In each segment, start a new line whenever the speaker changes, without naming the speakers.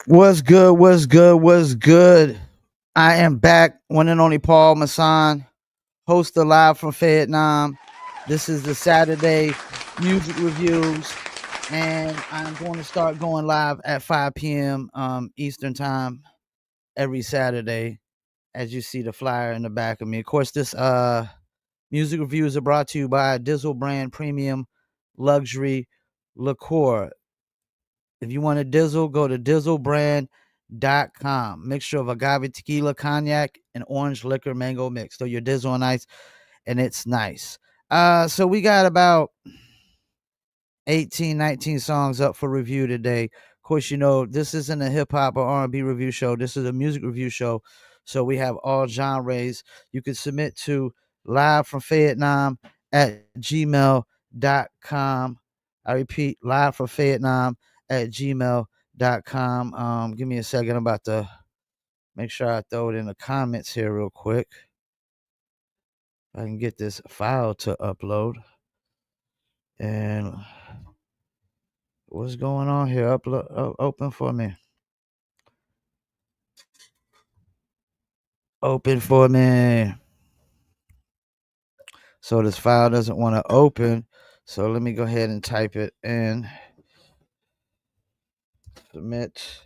What's good? What's good? What's good? I am back, one and only Paul Masson, host of Live from Fayettenam. This is the Saturday music reviews, and I'm going to start going live at 5 p.m. Eastern Time every Saturday, as you see the flyer in the back of me. Of course, this music reviews are brought to you by Dizzle Brand Premium Luxury Liqueur. If you want a Dizzle, go to dizzlebrand.com. Mixture of agave tequila, cognac, and orange liquor mango mix. So your Dizzle on ice, and it's nice. So we got about 18, 19 songs up for review today. Of course, you know, this isn't a hip hop or R&B review show. This is a music review show. So we have all genres. You can submit to livefromfayettenam at gmail.com. I repeat, livefromfayettenam@gmail.com. Give me a second. I'm about to make sure I throw it in the comments here real quick. If I can get this file to upload. And what's going on here? Open for me. Open for me. So this file doesn't want to open. So let me go ahead and type it in. Submit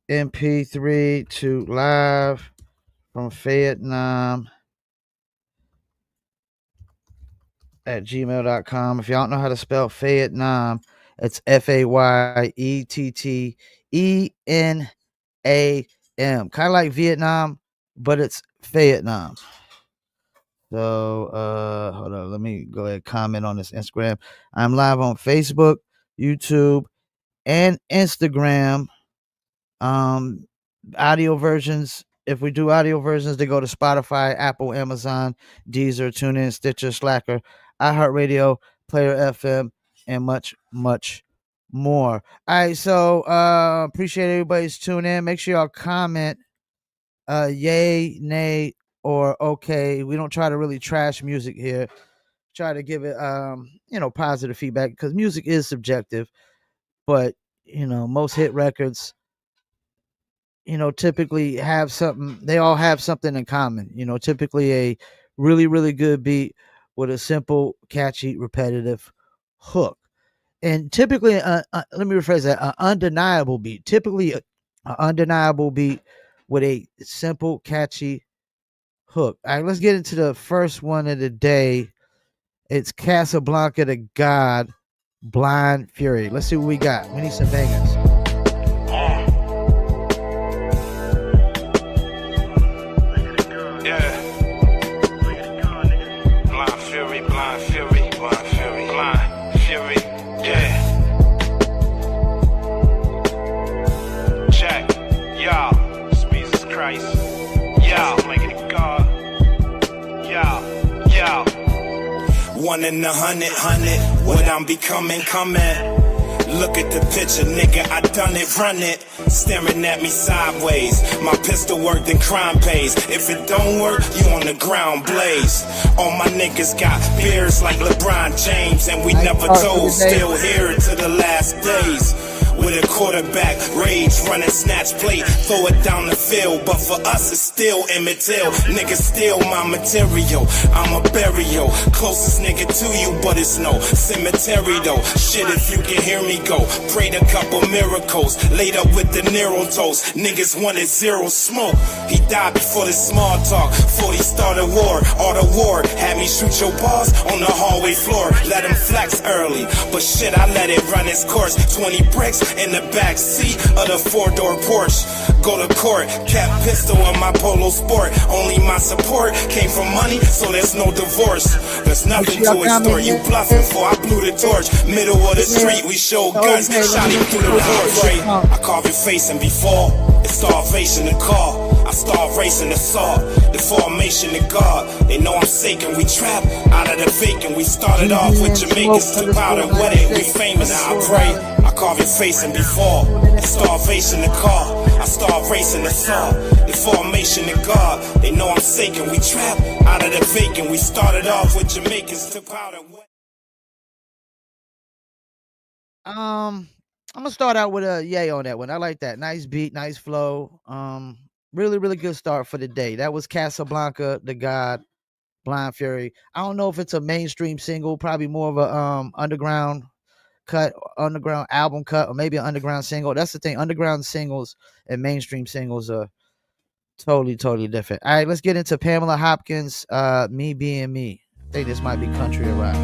MP3 to live from Fayettenam at gmail.com. If y'all don't know how to spell Fayettenam, it's Fayettenam. Kind of like Vietnam, but it's Fayettenam. So hold on, let me go ahead and comment on this Instagram. I'm live on Facebook, YouTube, and Instagram. Audio versions. If we do audio versions, they go to Spotify, Apple, Amazon, Deezer, TuneIn, Stitcher, Slacker, iHeartRadio, Player FM, and much, much more. All right, so appreciate everybody's tune in. Make sure y'all comment yay, nay, or okay. We don't try to really trash music here. Try to give it positive feedback, because music is subjective, but most hit records typically have something. They all have something in common. Typically a really, really good beat with a simple, catchy, repetitive hook. And typically, let me rephrase that, an undeniable beat. Typically, an undeniable beat with a simple, catchy hook. All right, let's get into the first one of the day. It's Casablanca the God, Blind Fury. Let's see what we got. We need some bangers.
One in a hundred, what I'm becoming, coming. Look at the picture, nigga, I done it, run it. Staring at me sideways. My pistol worked and crime pays. If it don't work, you on the ground blaze. All my niggas got beards like LeBron James, and we never told, still here to the last days. With a quarterback, rage, running snatch plate, throw it down the field, but for us it's still Emmett Till. Niggas steal my material, I'm a burial. Closest nigga to you, but it's no cemetery though. Shit, if you can hear me go, prayed a couple miracles, laid up with the Nero toast. Niggas wanted zero smoke, he died before the small talk. 40 started war, all the war, had me shoot your balls on the hallway floor. Let him flex early, but shit, I let it run its course. 20 bricks in the back seat of the 4-door Porsche. Go to court, cap pistol in my polo sport. Only my support came from money, so there's no divorce. There's nothing to extort, you bluffing for I blew the torch. Middle of the street, we showed guns, shot him through the porch. I carve your face and before, it's starvation to call. I start racing the saw, the formation of God. They know I'm saking, we trap out of the vacant. We started off with Jamaicans, took powder, wet it, we famous. Now I pray, I carve your face and before, it's starvation to call. I start racing the saw, the formation of God. They know I'm saking, we trap out of the vacant. We started off with Jamaicans, took powder, wet.
I'm gonna start out with a yay on that one. I like that. Nice beat, nice flow. Really, really good start for the day. That was Casablanca, the God, Blind Fury. I don't know if it's a mainstream single, probably more of a underground cut, underground album cut, or maybe an underground single. That's the thing. Underground singles and mainstream singles are totally, totally different. All right, let's get into Pamela Hopkins, Me Being Me. I think this might be country or rock.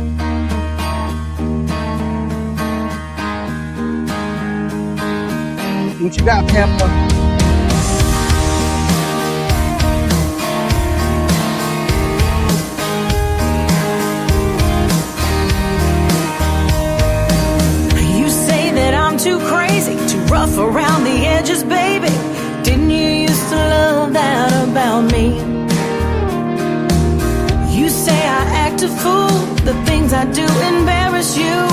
What you got, Pamela?
Too crazy, too rough around the edges, baby. Didn't you used to love that about me? You say I act a fool, the things I do embarrass you.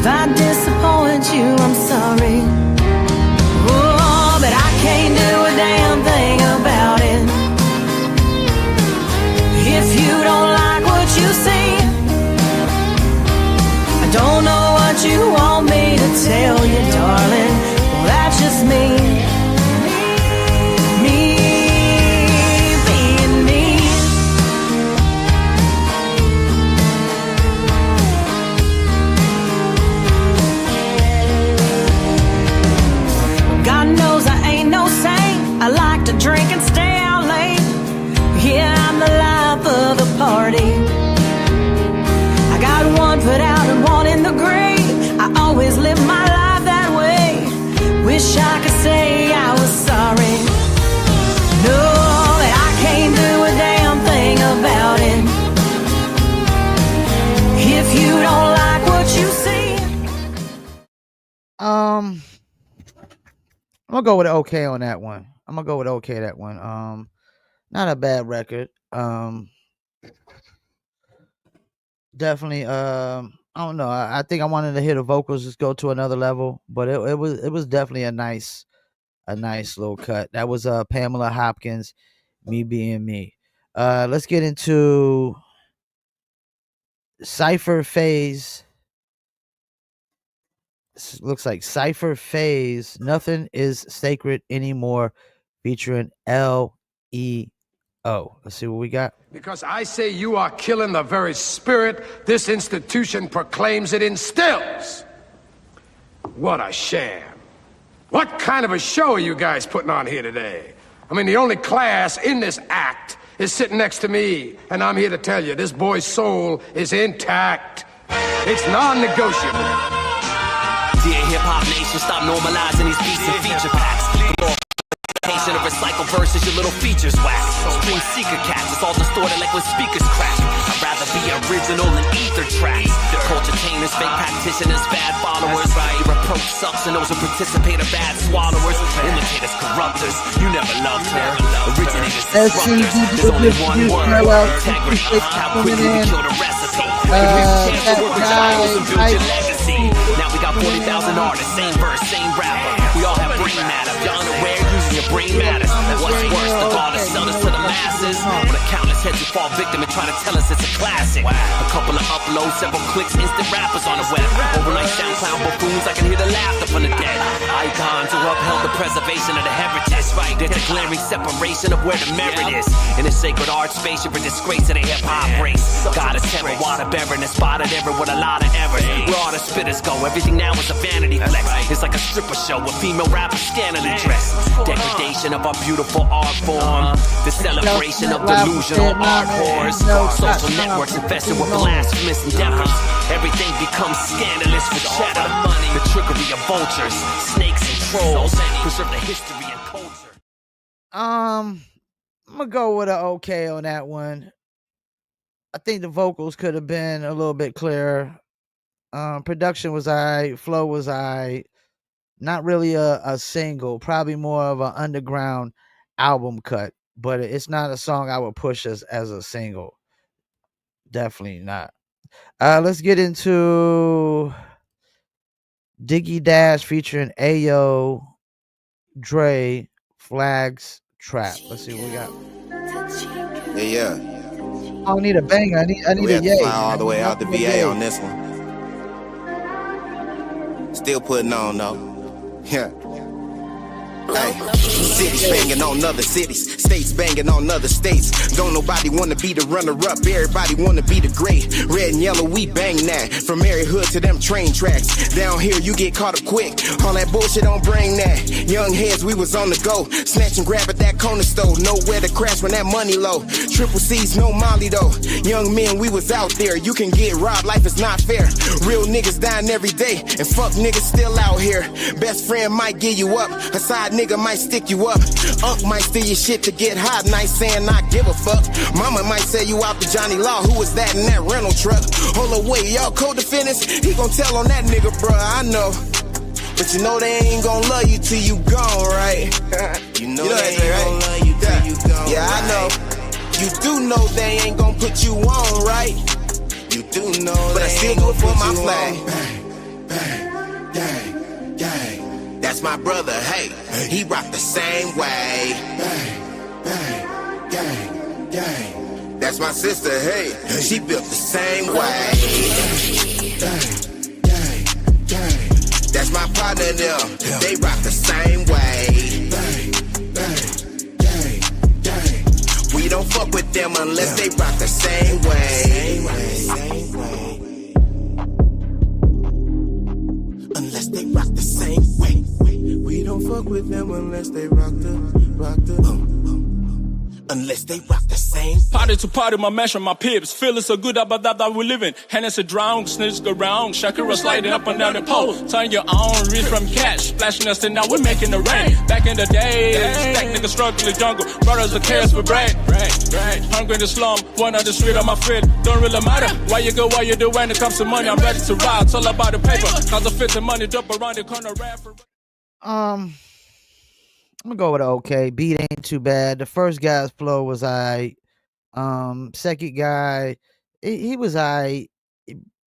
If I disappoint you, I'm sorry. Oh, but I can't do a damn thing about it. If you don't like what you see, I don't know what you want me to tell you, darling. Well, that's just me. Me being me. God knows I ain't no saint. I like to drink and stay out late. Yeah, I'm the life of the party. I got one foot out and one in the grave. I always live my life that way. Wish I could say I was sorry. No, that I can't do a damn thing about it. If you don't like what you see.
I'm gonna go with okay on that one. I'm gonna go with okay that one. Not a bad record. Definitely. I don't know. I think I wanted to hear the vocals just go to another level, but it was definitely a nice little cut. That was Pamela Hopkins, Me Being Me. Let's get into Cypher Phase. This looks like Cypher Phase. Nothing is sacred anymore, featuring LEO. Let's see what we got.
Because I say you are killing the very spirit this institution proclaims it instills. What a sham. What kind of a show are you guys putting on here today? I mean, the only class in this act is sitting next to me, and I'm here to tell you, this boy's soul is intact. It's non-negotiable.
Dear hip-hop nation, stop normalizing these beats and feature packs. Of recycle versus your little features wax. Spring seeker cats, it's all distorted like when speakers crack. I'd rather be original than ether tracks. The culture tamers, fake practitioners, bad followers. Your approach sucks and those who participate are bad swallowers. Imitators, corruptors, you never loved her. Originators, disruptors, there's only one word. Integrity, how quickly we kill the recipe. Could we chance to work with rivals and build your legacy? Now we got 40,000 artists, same verse, same rapper. We all have brain matter. If you're unaware, using your brain matters. What's worse, the law to sell this to the masses? When a countless heads who fall victim and try to tell us it's a classic. A couple of uploads, several clicks, instant rappers on the web. Overnight SoundCloud buffoons, I can hear the laughter from the dead. Icons who upheld the preservation of the heritage. There's a glaring separation of where the merit is. In a sacred art space, you're a disgrace to the hip-hop race. God is terror, water bearing, and spotted error with a lot of errors. Where all the spitters go, everything now is a vanity flex. It's like a stripper show with female rappers scantily dressed. Degradation of our beautiful art form. The celebration of delusional art whores. Social networks infested with blasphemous endeavors. Everything becomes scandalous for cheddar. The trickery of vultures, snakes and trolls preserve the history and culture.
I'm gonna go with an okay on that one. I think the vocals could have been a little bit clearer. Production was alright, flow was alright. Not really a single, probably more of an underground album cut, but it's not a song I would push as a single. Definitely not. Let's get into Diggy Dash featuring Ayo, Dre, Flags, Trap. Let's see what we got.
Yeah.
I don't need a banger. I need
We
a
have to
yay.
fly all the way out to VA on this one. still putting on though. Yeah. Hey, cities banging on other cities, states banging on other states. Don't nobody wanna be the runner-up, everybody wanna be the great. Red and yellow, we bang that. From every hood to them train tracks. Down here, you get caught up quick. All that bullshit don't bring that. Young heads, we was on the go. Snatch and grab at that corner store. Nowhere to crash when that money low. Triple C's, no Molly though. Young men, we was out there. You can get robbed, life is not fair. Real niggas dying every day, and fuck niggas still out here. Best friend might give you up, a side nigga might stick you up. Unc might steal your shit to get hot, nice saying not give a fuck. Mama might say you out to Johnny Law, who was that in that rental truck? Hold away, y'all co-defendants? He gon' tell on that nigga, bruh, I know. But you know they ain't gon' love you till you gone, right? you know they ain't gon' love you till you gone, yeah, right? I know. You do know they ain't gon' put you on, right? You do know, but I still do it for my flag. Bang, bang, gang, gang. That's my brother, hey, he rock the same way. Bang, bang, gang, gang. That's my sister, hey, she built the same way. Bang, gang, gang. That's my partner, them, they rock the same way. Bang, bang, gang, gang. We don't fuck with them unless they rock the same way. Unless they rock the same way. We don't fuck with them unless they rock the unless they rock the same.
Party to party, my mansion, my pips. Feeling so good about that we living. Hennessy drown, snitch go round. Shakira sliding up and down the pole. Turn your own, reach from cash. Splashing us and now we're making the rain. Back in the day, stack niggas struggling jungle. Brothers of chaos with break. Hungry in the slum, one on the street on my feet. Don't really matter why you go, why you do. When it comes to money, I'm ready to ride. It's all about the paper. Cause the 50 money drop around the corner.
I'm gonna go with an okay. Beat ain't too bad. The first guy's flow was second guy, he was a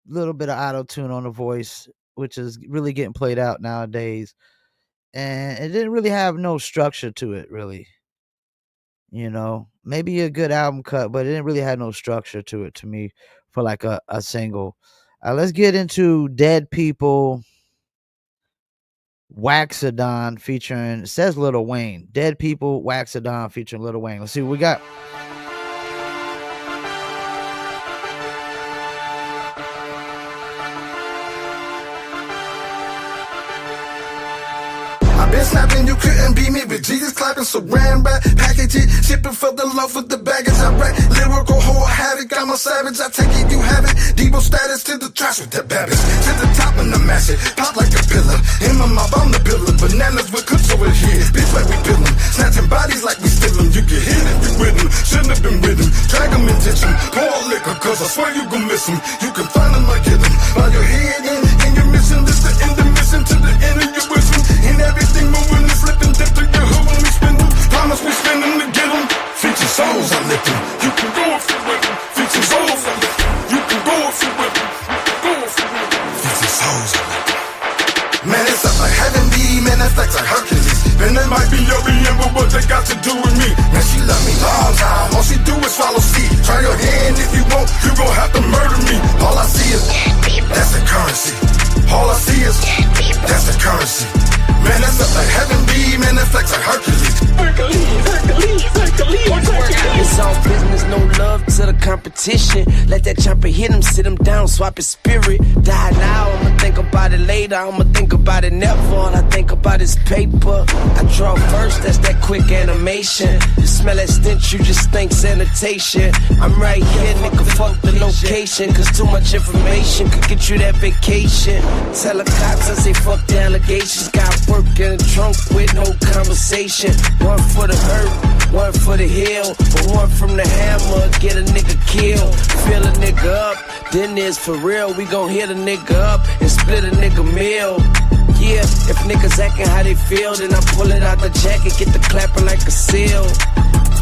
little bit of auto tune on the voice, which is really getting played out nowadays, and it didn't really have no structure to it, really. You know, maybe a good album cut, but it didn't really have no structure to it to me for like a single. Let's get into Dead People. Waxadon featuring, it says Lil Wayne. Dead People, Waxadon featuring Lil Wayne. Let's see what we got.
Been snapping, you couldn't beat me with Jesus clapping, so ran back, package it, shipping for the love with the baggage. I wreck lyrical whole havoc, I'm a savage, I take it, you have it. Debo status to the trash with that babbage, to the top and the mash it, pop like a pillar. In my mouth, I'm the pillar, bananas with clips over here, bitch like we pill them, snatching bodies like we steal them. You get hit if you with them, shouldn't have been with them, drag them and ditch them, pour liquor, cause I swear you gon' miss them. You can find them or get them, while your head in, and you're missing this, the end of mission to the end of your wisdom, and everything moving and flipping, dip to your hood when we spin them. Promise we spin them to get them. Feature souls, I lift them. You can go if you with them. Feature souls, I lift them. You can go if you with them. Go if you with them. Feature souls, I lift them. Man, it's up like heaven be, man, that's like Hercules. Man, that might be your BM, but what they got to do with me? Man, she love me long time. All she do is follow C. Try your hand if you won't, you gon' have to murder me. All I see is that's the currency. All I see is that's the currency. Man, that's up like heaven be, man, that flex like Hercules.
It's all business, no love to the competition. Let that chopper hit him, sit him down, swap his spirit. Die now, I'ma think about it later. I'ma think about it never. All I think about is paper. I draw first, that's that quick animation. You smell that stench, you just think sanitation. I'm right here, nigga, fuck the location. Cause too much information could get you that vacation. Tell the cops I say fuck the allegations. Got work in the trunk with no conversation. One for the hurt, one for the hill, but one from the hammer, get a nigga killed. Fill a nigga up, then there's for real. We gon' hit a nigga up and split a nigga meal. Yeah, if niggas acting how they feel, then I pull it out the jacket, get the clapping like a seal.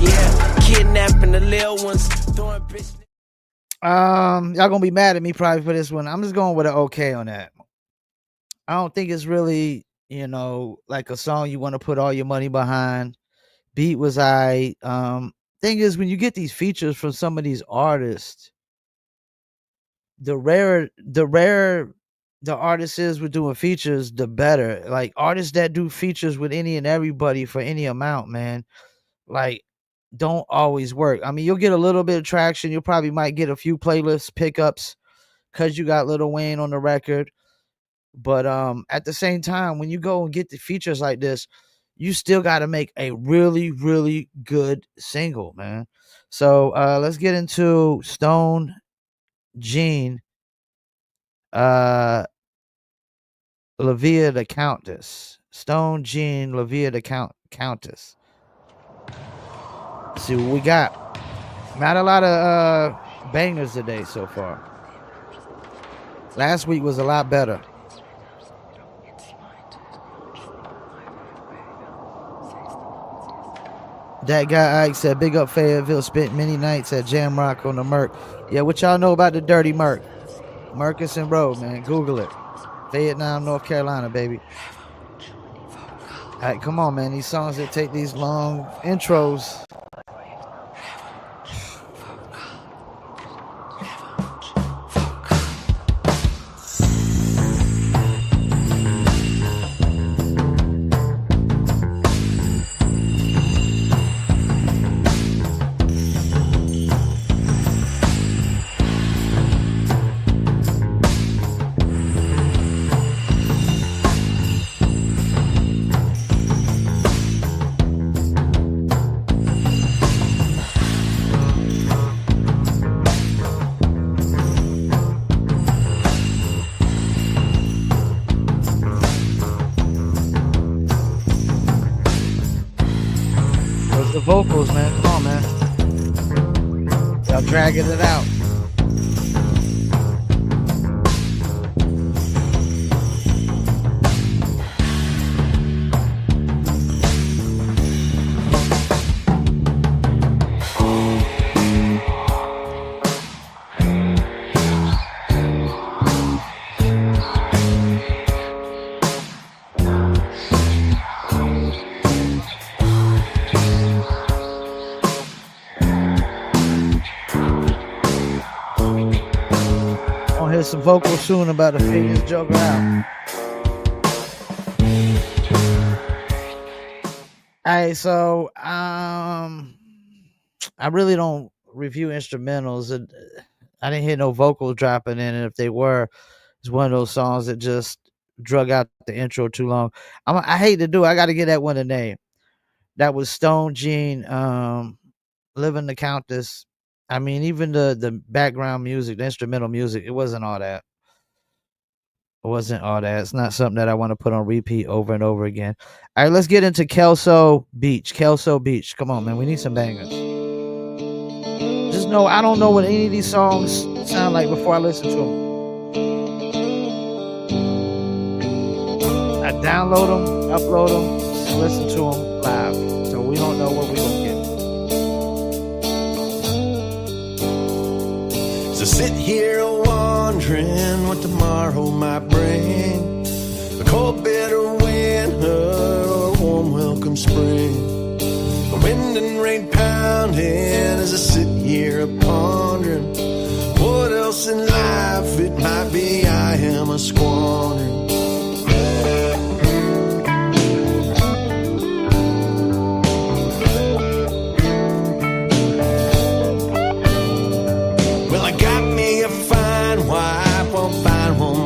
Yeah, kidnapping the little ones, throwing bitch.
Y'all gonna be mad at me probably for this one. I'm just going with an okay on that. I don't think it's really, you know, like a song you want to put all your money behind. Beat was thing is, when you get these features from some of these artists, the rare the artist is with doing features, the better. Like artists that do features with any and everybody for any amount, man, like don't always work. I mean, you'll get a little bit of traction. You probably might get a few playlist pickups because you got Lil Wayne on the record. But at the same time, when you go and get the features like this, you still got to make a really, really good single, man. So let's get into Stone Jean, La Via the Countess. Stone Jean, La Via the Countess. Let's see what we got. Not a lot of bangers today so far. Last week was a lot better. That guy Ike said, big up Fayetteville, spent many nights at Jam Rock on the Merc. Yeah, what y'all know about the dirty Merc? Murkison Road, man. Google it. Vietnam, North Carolina, baby. All right, come on, man. These songs that take these long intros. The vocals, man. Come on, man. Y'all dragging it out. Some vocals soon about to figure this joker out. Alright, so I really don't review instrumentals. I didn't hear no vocals dropping in, and if they were, it's one of those songs that just drug out the intro too long. I hate to do it. I got to get that one a name. That was Stone Jean, Living the Countess. I mean, even the background music, the instrumental music, it wasn't all that. It wasn't all that. It's not something that I want to put on repeat over and over again. All right, let's get into Kelso Beach. Kelso Beach. Come on, man. We need some bangers. Just know I don't know what any of these songs sound like before I listen to them. I download them, upload them, and listen to them live. So we don't know what we're going to get.
So sit here wondering what tomorrow might bring. A cold bitter winter or a warm welcome spring. The wind and rain pounding as I sit here pondering what else in life it might be I am a squandering.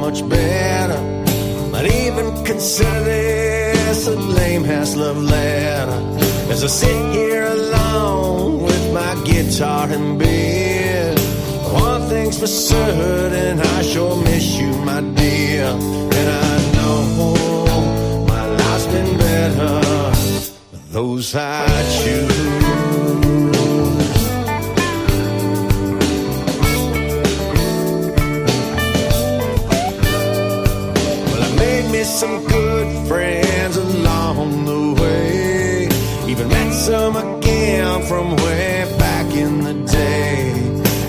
Much better. I'd even consider this a lame-ass love letter as I sit here alone with my guitar and beer. One thing's for certain, I sure miss you, my dear. And I know my life's been better for those I choose. Some good friends along the way, even met some again from way back in the day.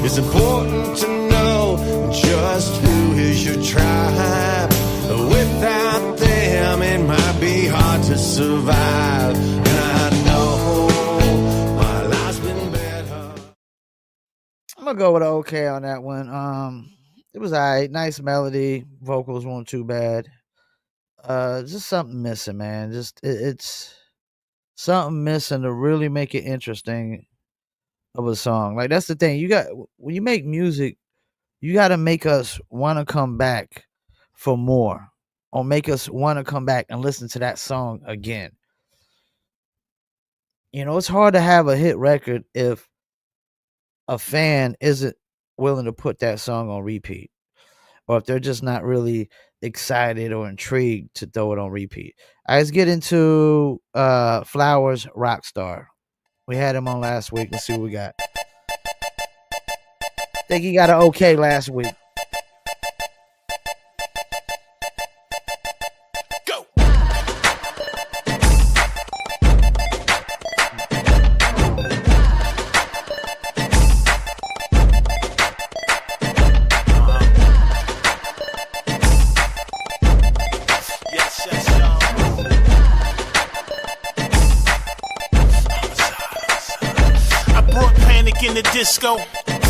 It's important to know just who is your tribe. Without them it might be hard to survive. And I know my life's been better.
I'm gonna go with an okay on that one. It was alright. Nice melody. Vocals weren't too bad. Just something missing, man. It's something missing to really make it interesting of a song. Like that's the thing. You got when you make music, you got to make us want to come back for more, or make us want to come back and listen to that song again. You know, it's hard to have a hit record if a fan isn't willing to put that song on repeat, or if they're just not really excited or intrigued to throw it on repeat. All right, let's get into Flowers Rockstar. We had him on last week. Let's see what we got. Think he got an okay last week.
Go. In the disco,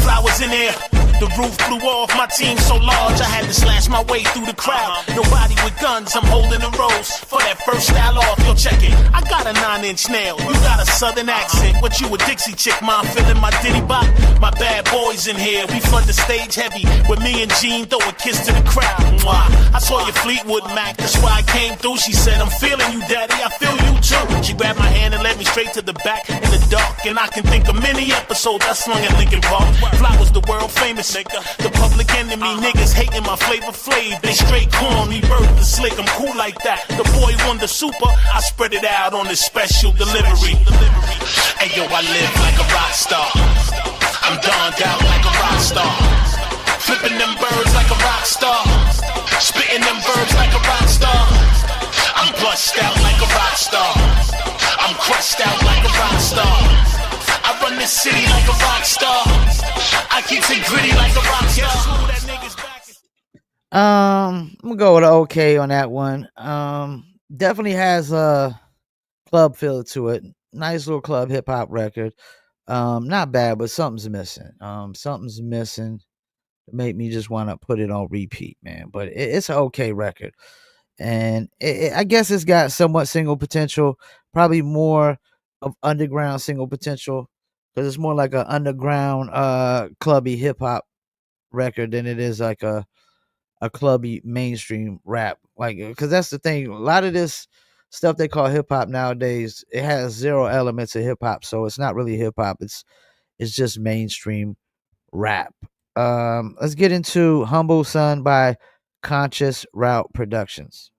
flowers in there. The roof blew off, my team so large I had to slash my way through the crowd. Nobody with guns, I'm holding the rose. For that first style off, yo check it. I got a 9-inch nail, you got a southern accent. What you a Dixie chick, ma? I'm feeling my ditty bop. My bad boys in here, we flood the stage heavy. With me and Jean, throw a kiss to the crowd. Mwah. I saw your Fleetwood Mac, that's why I came through. She said, I'm feeling you, daddy, I feel you too. She grabbed my hand and led me straight to the back in the dark. And I can think of many episodes I slung at Lincoln Park. Flowers the world famous, nigga. The public enemy, niggas hating my flavor flav. They straight corn, me birth the slick, I'm cool like that. The boy won the super, I spread it out on this special delivery. Hey yo, I live like a rock star. I'm donned out like a rock star. Flipping them birds like a rock star. Spitting them birds like a rock star. I'm bust out like a rock star. I'm crushed out like a rock star. I run this city like a rock star. I keep it gritty like a rock star.
I'm gonna go with an okay on that one. Definitely has a club feel to it. Nice little club hip hop record. Not bad, but something's missing. Something's missing to make me just want to put it on repeat, man. But it's an okay record, and I guess it's got somewhat single potential. Probably more of underground single potential, because it's more like an underground clubby hip hop record than it is like a clubby mainstream rap. Like, because that's the thing, a lot of this stuff they call hip hop nowadays, it has zero elements of hip hop, so it's not really hip hop. It's just mainstream rap. Let's get into Humble Son by Conscious Route Productions.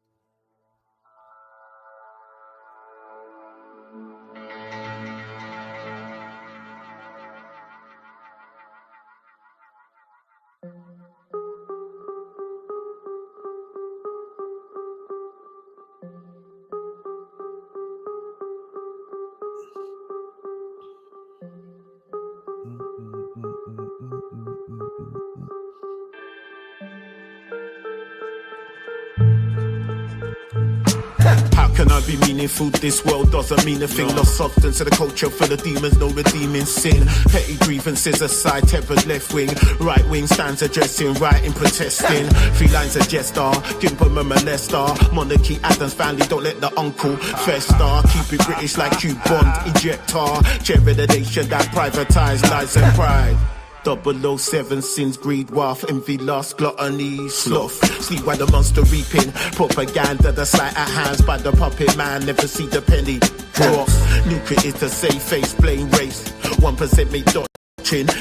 Can I be meaningful? This world doesn't mean a thing. Lost substance to the culture full of demons, no redeeming sin. Petty grievances aside, tempered left wing. Right wing stands addressing, writing, protesting. 3 lines of jester, Gimper and molester. Monarchy, Adams family, don't let the uncle fester. Keep it British like you bond, ejector. Generation that privatise lies and pride. 007 sins, greed, wealth, envy, lust, gluttony, sloth. Sleep while the monster reaping. Propaganda, the sleight of hands by the puppet man. Never see the penny drops. Nuclear is the safe face, blame race. 1% make doctrine.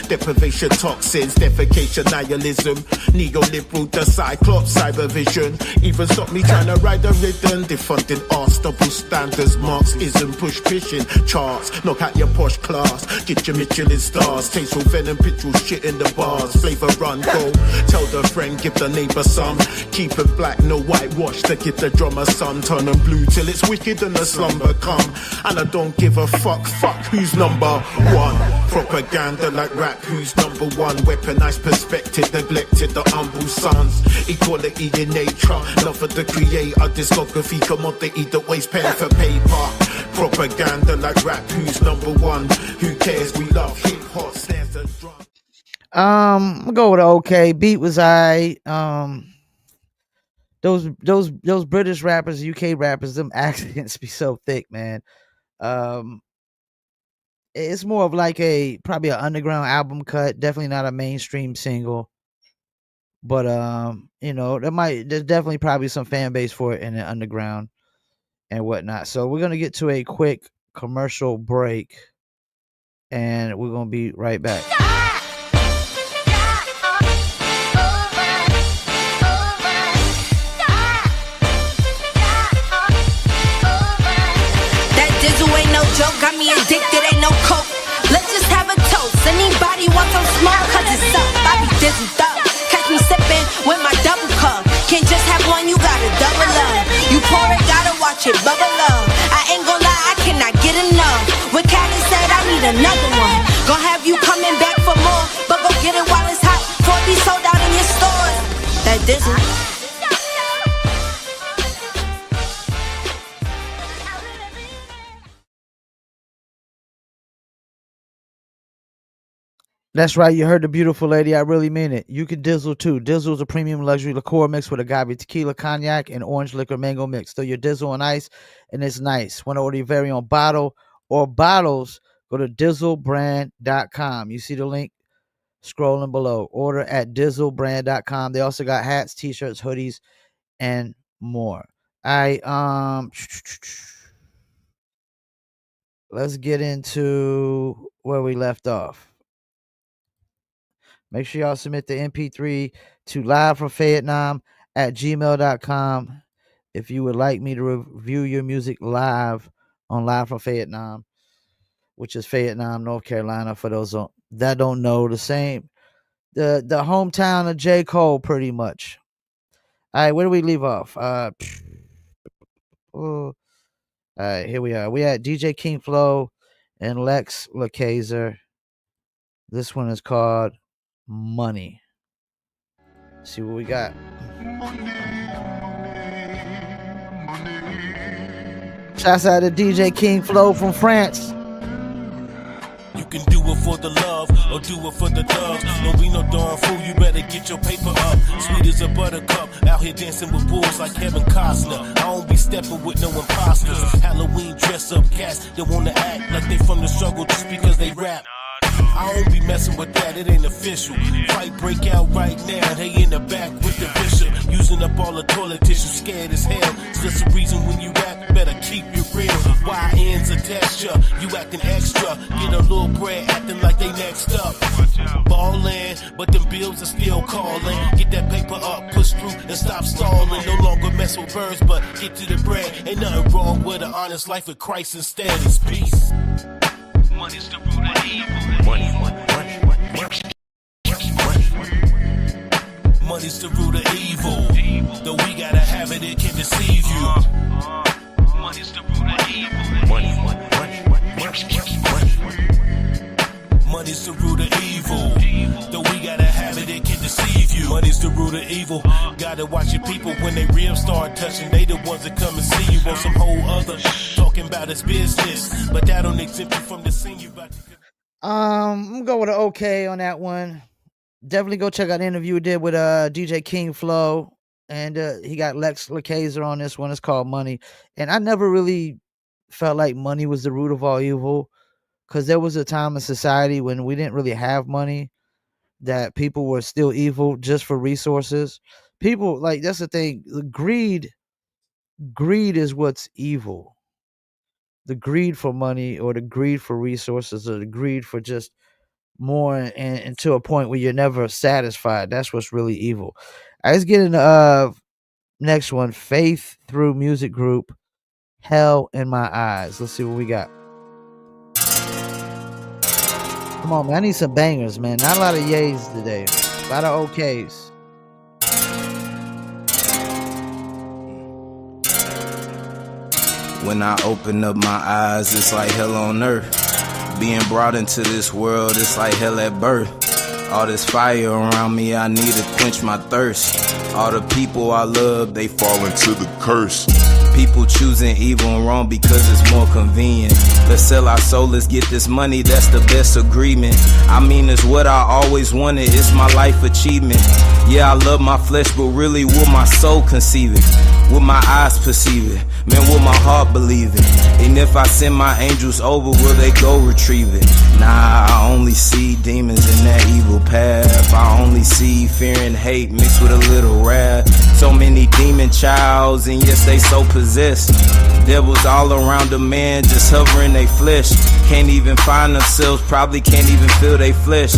Deprivation, toxins, defecation, nihilism. Neoliberal, the cyclops, cyber vision. Even stop me trying to ride the rhythm. Defunding arts, double standards, Marxism, push fishing charts. Knock out your posh class, get your Michelin stars. Tasteful venom, picture shit in the bars. Flavor run, go. Tell the friend, give the neighbor some. Keep it black, no whitewash to give the drummer sun. Turn them blue till it's wicked and the slumber come. And I don't give a fuck who's number one. Propaganda like rap, who's number one? Weaponized perspective, neglected the humble sons. Equality in nature, love for the creator. Discography, commodity, the waste pen for paper. Propaganda like rap, who's number one? Who cares? We love hip hop, snares and drums.
I'm gonna go with okay. Beat was those British rappers, UK rappers, them accents be so thick, man. Um, it's more of like probably an underground album cut, definitely not a mainstream single. But there's definitely probably some fan base for it in the underground and whatnot. So we're gonna get to a quick commercial break, and we're gonna be right back.
That dizzle ain't no joke, got me addicted, ain't no coke. Let's just have a toast. Anybody want some smoke? Cause it's up, I be dizzled up. Catch me sipping with my double cup. Can't just have one, you gotta double up. You pour it, gotta watch it bubble up. I ain't gon' lie, I cannot get enough. When Callie said I need another one, gon' have you coming back for more. But go get it while it's hot, before it be sold out in your stores. That dizzle.
That's right, you heard the beautiful lady. I really mean it. You can dizzle too. Dizzle is a premium luxury liqueur mixed with agave tequila, cognac, and orange liquor mango mix. Throw your dizzle on ice, and it's nice. Want to order your very own bottle or bottles? Go to dizzlebrand.com. You see the link scrolling below. Order at dizzlebrand.com. They also got hats, t-shirts, hoodies, and more. Let's get into where we left off. Make sure y'all submit the MP3 to livefromfayettenam at gmail.com if you would like me to review your music live on Live from Fayettenam, which is Fayettenam, North Carolina, for those that don't know. The hometown of J. Cole, pretty much. All right, where do we leave off? All right, here we are. We had DJ King Flow and Lex LaCazer. This one is called Money. Let's see what we got. Shouts out to DJ King Flow from France.
You can do it for the love or do it for the thugs. Don't be no darn fool, you better get your paper up. Sweet as a buttercup, out here dancing with bulls like Kevin Costner. I don't be stepping with no imposters. Halloween dress up cats that wanna act like they from the struggle just because they rap. I don't be messing with that, it ain't official. Fight break out right now, they in the back with the bishop. Using up all the toilet tissue, scared as hell. So that's the reason when you rap, better keep it real. Why ends attach ya, you acting extra. Get a little bread, acting like they next up. Ballin', but them bills are still calling. Get that paper up, push through and stop stalling. No longer mess with birds, but get to the bread. Ain't nothing wrong with an honest life with Christ instead, it's peace. Money's the root of evil. Money's the root of evil. Though we gotta have it, it can deceive you. Money's the root of evil. Money's the root of evil. Though we gotta have it, it can deceive you. Money's the root of evil. Gotta watch your people when they ribs start touching. They the ones that come and see you on some whole other. Talking about his business, but that don't exempt you from the scene you about to.
I'm gonna go with an okay on that one. Definitely go check out the interview we did with DJ King Flow, and he got Lex LaCazer on this one. It's called Money, and I never really felt like money was the root of all evil, because there was a time in society when we didn't really have money, that people were still evil just for resources. People, like, that's the thing. Greed is what's evil. The greed for money, or the greed for resources, or the greed for just more, and to a point where you're never satisfied. That's what's really evil. I was getting next one, Faith Through Music Group, Hell in My Eyes. Let's see what we got. Come on, man. I need some bangers, man. Not a lot of yays today. A lot of okays.
When I open up my eyes, it's like hell on earth. Being brought into this world, it's like hell at birth. All this fire around me, I need to quench my thirst. All the people I love, they fall into the curse. People choosing evil and wrong because it's more convenient. Let's sell our soul, let's get this money, that's the best agreement. I mean, it's what I always wanted, it's my life achievement. Yeah, I love my flesh, but really will my soul conceive it? Will my eyes perceive it? Man, will my heart believe it? And if I send my angels over, will they go retrieve it? Nah, I only see demons in that evil path. I only see fear and hate mixed with a little wrath. So many demon childs, and yes, they so possessed. Devils all around a man, just hovering they flesh. Can't even find themselves, probably can't even feel they flesh.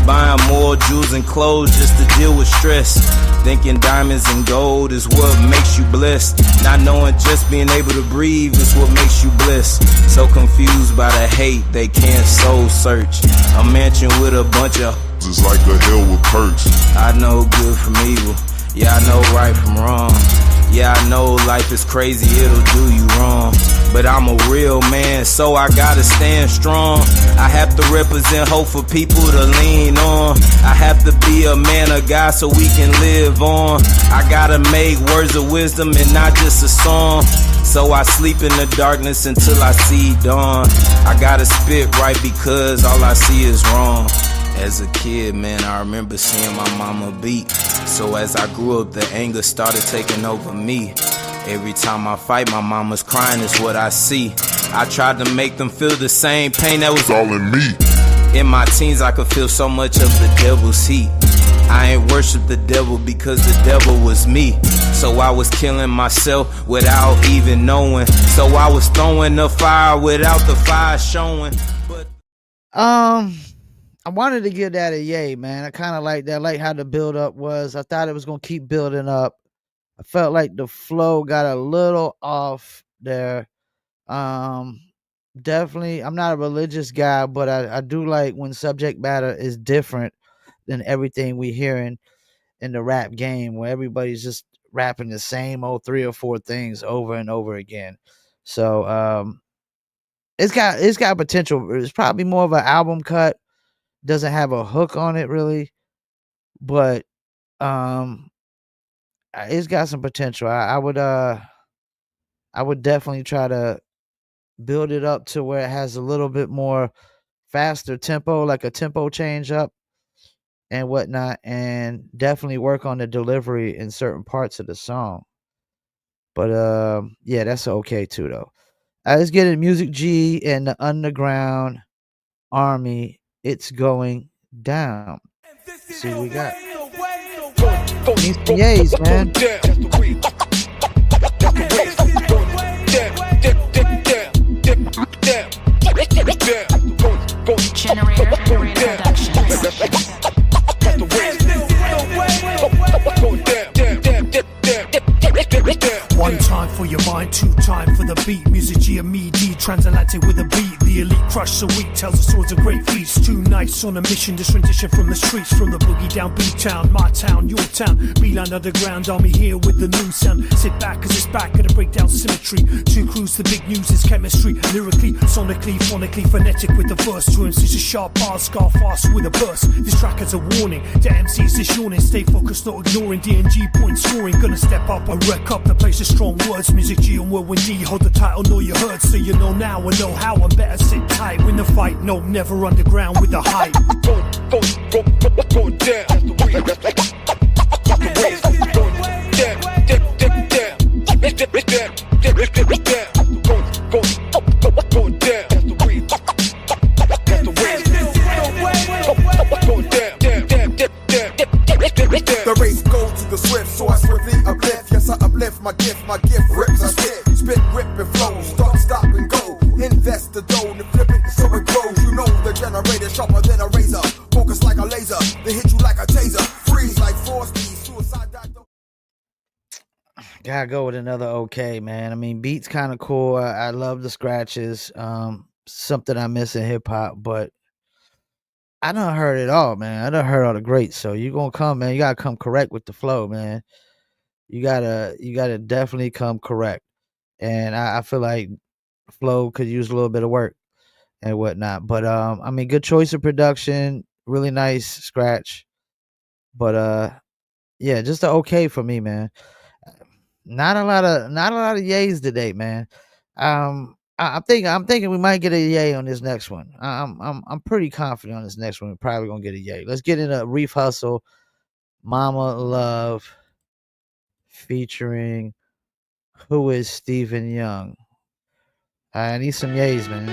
Buying more jewels and clothes just to deal with stress. Thinking diamonds and gold is what makes you blessed. Not knowing just being able to breathe is what makes you blessed. So confused by the hate, they can't soul search. A mansion with a bunch of
is like the hell with perks.
I know good from evil. Yeah, I know right from wrong. Yeah, I know life is crazy, it'll do you wrong. But I'm a real man, so I gotta stand strong. I have to represent hope for people to lean on. I have to be a man of God so we can live on. I gotta make words of wisdom and not just a song. So I sleep in the darkness until I see dawn. I gotta spit right because all I see is wrong. As a kid, man, I remember seeing my mama beat. So as I grew up, the anger started taking over me. Every time I fight, my mama's crying is what I see. I tried to make them feel the same pain that was
all in me.
In my teens, I could feel so much of the devil's heat. I ain't worship the devil because the devil was me. So I was killing myself without even knowing. So I was throwing the fire without the fire showing. But
I wanted to give that a yay, man. I kind of like that. I like how the build up was. I thought it was going to keep building up. I felt like the flow got a little off there. Definitely, I'm not a religious guy, but I do like when subject matter is different than everything we hearing in the rap game, where everybody's just rapping the same old 3 or 4 things over and over again. So it's got potential. It's probably more of an album cut. Doesn't have a hook on it really, but it's got some potential. I would definitely try to build it up to where it has a little bit more faster tempo, like a tempo change up and whatnot, and definitely work on the delivery in certain parts of the song. But yeah, that's okay too though. Let's get it. Music G and the Underground Army. It's going down. Let's see what we got. Need some yays, man.
Generator Productions.
One time for your mind, 2 time for the beat. Music G and me D, transatlantic with a beat. The elite crush so weak, tells the swords of great feats. 2 nights on a mission, this rendition from the streets. From the boogie down B-town, my town, your town. Beeline underground army here with the new sound. Sit back cause it's back at a breakdown symmetry. 2 crews, the big news is chemistry. Lyrically, sonically, phonically, phonetic with the verse. 2 MCs a sharp bars, scar fast with a burst. This track is a warning to MCs this yawning. Stay focused, not ignoring DNG point scoring. Gonna step up and wreck up the place of strong words. Music G and Whirlwind D, hold the title, know you heard. So you know now and know how, and better sit tight. Win the fight, no, never underground with the hype.
Go down.
The race goes to the swift, so I swiftly uplift. Yes, I uplift my gift rips, I spit, rip and flow, stop and go. Invest the dough and flip it so it grows. You know the generator sharper than a razor, focus like a laser, they hit you like a taser, freeze like force speed, suicide.
Gotta go with another okay, man. I mean, beats kind of cool. I love the scratches. Something I miss in hip hop, but I done heard it all, man. I done heard all the greats. So you gonna come, man. You gotta come correct with the flow, man. You gotta definitely come correct. And I feel like flow could use a little bit of work and whatnot. But I mean, good choice of production, really nice scratch. But yeah, just a okay for me, man. Not a lot of yays today, man. I'm thinking we might get a yay on this next one. I'm pretty confident on this next one. We're probably gonna get a yay. Let's get into Reef Hustle, Mama Love, featuring who is Stephen Young. I need some yays, man.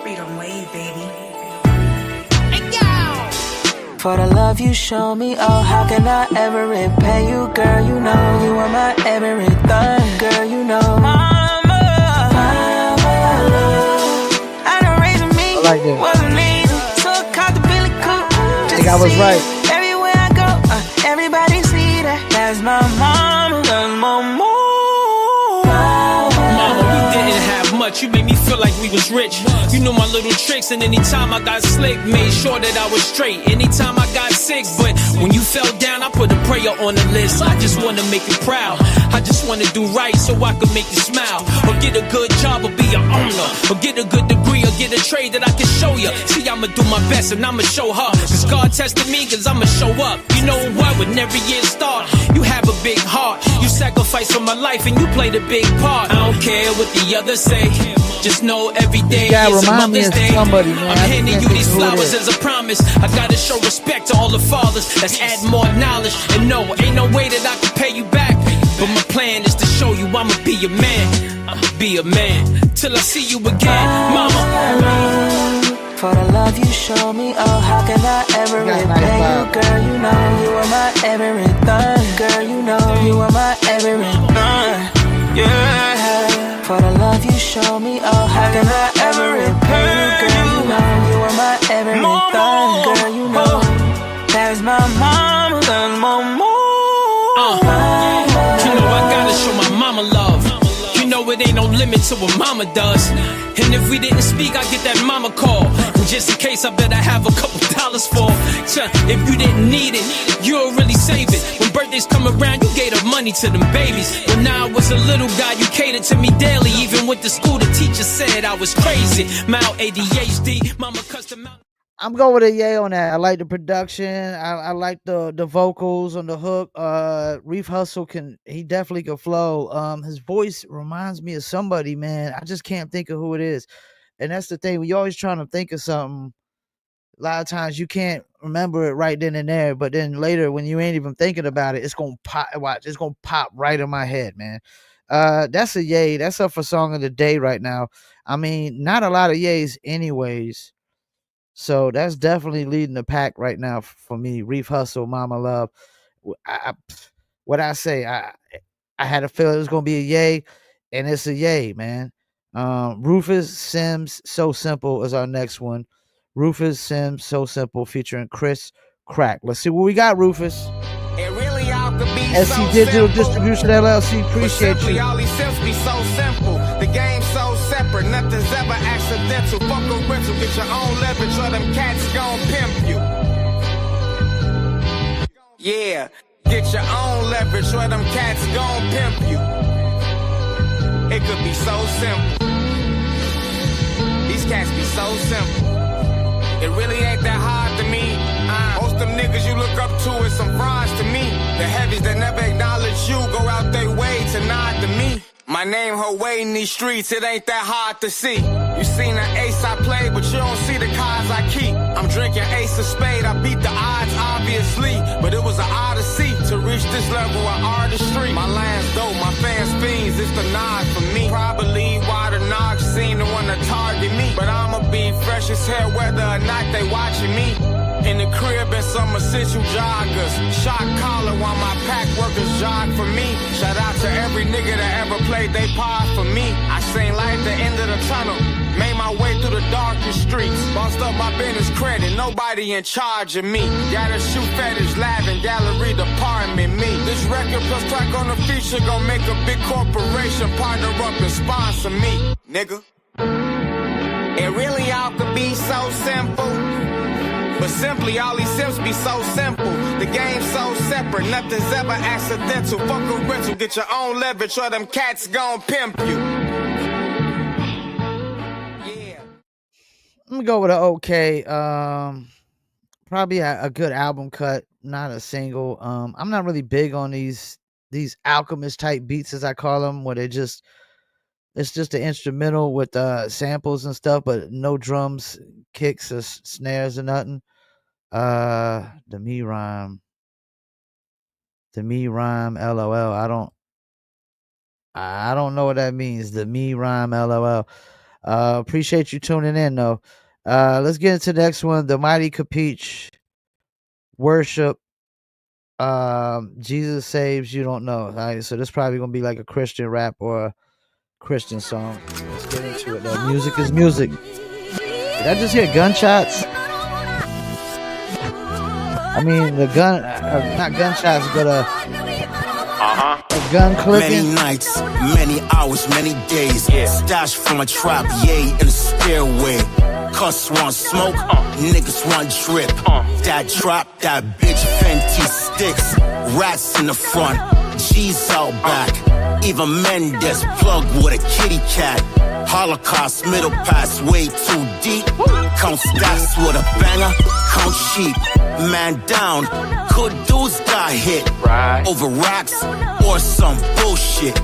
Freedom wave, baby.
For the love you show me, oh, how can I ever repay you, girl? You know you are my everything, girl. You know, mama, I don't raise me.
I like that.
Wasn't easy, so accountability cool.
I think I was right.
Everywhere I go, everybody see that. That's my mama, that's my mama.
We didn't have much, you made me feel like we was rich. You knew my little tricks, and anytime I got slick, made sure that I was straight. Anytime I got sick, but when you fell down, I put a prayer on the list. I just wanna make you proud. I just wanna do right so I can make you smile. Or get a good job, or be an owner. Or get a good degree, or get a trade that I can show you. See, I'ma do my best, and I'ma show her. Cause God tested me, cause I'ma show up. You know what, when every year start, you have a big heart. You sacrifice for my life, and you played a big part. I don't care what the others say. Just know every day is a Mother's Day.
Somebody, man.
I'm handing you these flowers as a promise. I gotta show respect to all the fathers. Let's add more knowledge. And no, ain't no way that I can pay you back. But my plan is to show you I'ma be a man. I'ma be a man till I see you again, mama.
For the love you show me, oh, how can I ever repay you, girl? You know you are my everything, girl. You know you are my everything, yeah. For the love you show me, oh, how can I ever repay you, girl? You know you are my everything, girl. You know that's my mama, that's my mama.
You know I gotta show my mama love. You know it ain't no limit to what mama does. And if we didn't speak, I get that mama call. And just in case, I better have a couple dollars for. If you didn't need it, you'll really save it. When birthdays come around, you gave the money to them babies. When I was a little guy, you catered to me daily. Even went to school, the teacher said I was crazy. Mild ADHD, mama custom out.
I'm going with a yay on that. I like the production. I like the vocals on the hook. Reef Hustle he definitely can flow. His voice reminds me of somebody, man. I just can't think of who it is. And that's the thing. When you're always trying to think of something, a lot of times you can't remember it right then and there. But then later, when you ain't even thinking about it, it's gonna pop. Watch, it's gonna pop right in my head, man. That's a yay. That's up for song of the day right now. I mean, not a lot of yays, anyways. So that's definitely leading the pack right now for me. Reef Hustle, Mama Love. What I say, I had a feeling it was gonna be a yay, and it's a yay, man. Rufus Sims, So Simple is our next one. Rufus Sims, So Simple, featuring Chris Crack. Let's see what we got, Rufus.
It really all could be
SC
so
Digital
simple.
Distribution LLC, appreciate you.
All these sims be so simple. The game's so separate, nothing's ever accidental. Fuck a rental, get your own leverage or them cats gon' pimp you. Yeah, get your own leverage or them cats gon' pimp you. It could be so simple. These cats be so simple. It really ain't that hard to me. Most them niggas you look up to is some frauds to me. The heavies that never acknowledge you go out their way to nod to me. My name her way in these streets, it ain't that hard to see. You seen the ace I play, but you don't see the cards I keep. I'm drinking ace of spade, I beat the odds obviously. But it was an odyssey to reach this level of artistry. My line's dope, my fans fiends, it's the nod for me. Probably why the knocks seem to wanna target me. But I'ma be fresh as hell whether or not they watching me. In the crib and some essential joggers. Shot collar while my pack workers jog for me. Shout out to every nigga that ever played they part for me. I seen light at the end of the tunnel. Made my way through the darkest streets. Bossed up my business credit, nobody in charge of me. Got a shoe fetish, lab and gallery department, me. This record plus track on the feature gon' make a big corporation partner up and sponsor me, nigga. It really all could be so simple. But simply, all these sims be so simple. The game's so separate, nothing's ever accidental. Fuck a rental, get your own leverage or them cats gon' pimp you.
I'm gonna go with an okay. probably a good album cut, not a single. I'm not really big on these alchemist type beats, as I call them, where it's just an instrumental with samples and stuff, but no drums, kicks, or snares or nothing. The me rhyme, LOL. I don't know what that means. The me rhyme, LOL. Appreciate you tuning in though. Let's get into the next one. The Mighty Capiche, Worship. Jesus Saves, You Don't Know. All right, so this probably gonna be like a Christian rap or a Christian song. Let's get into it though. Music is music. Did I just hear gunshots? I mean the gun, not gunshots, but a gun clicking.
Many nights, many hours, many days. Stashed from a trap, yay, in a stairway. Cuss want smoke, niggas want drip. That drop, that bitch Fenty sticks. Rats in the front, G's out back. Eva Mendes plugged with a kitty cat. Holocaust middle pass way too deep. Count stacks with a banger, count sheep. Man down, good dudes got hit. Over racks or some bullshit.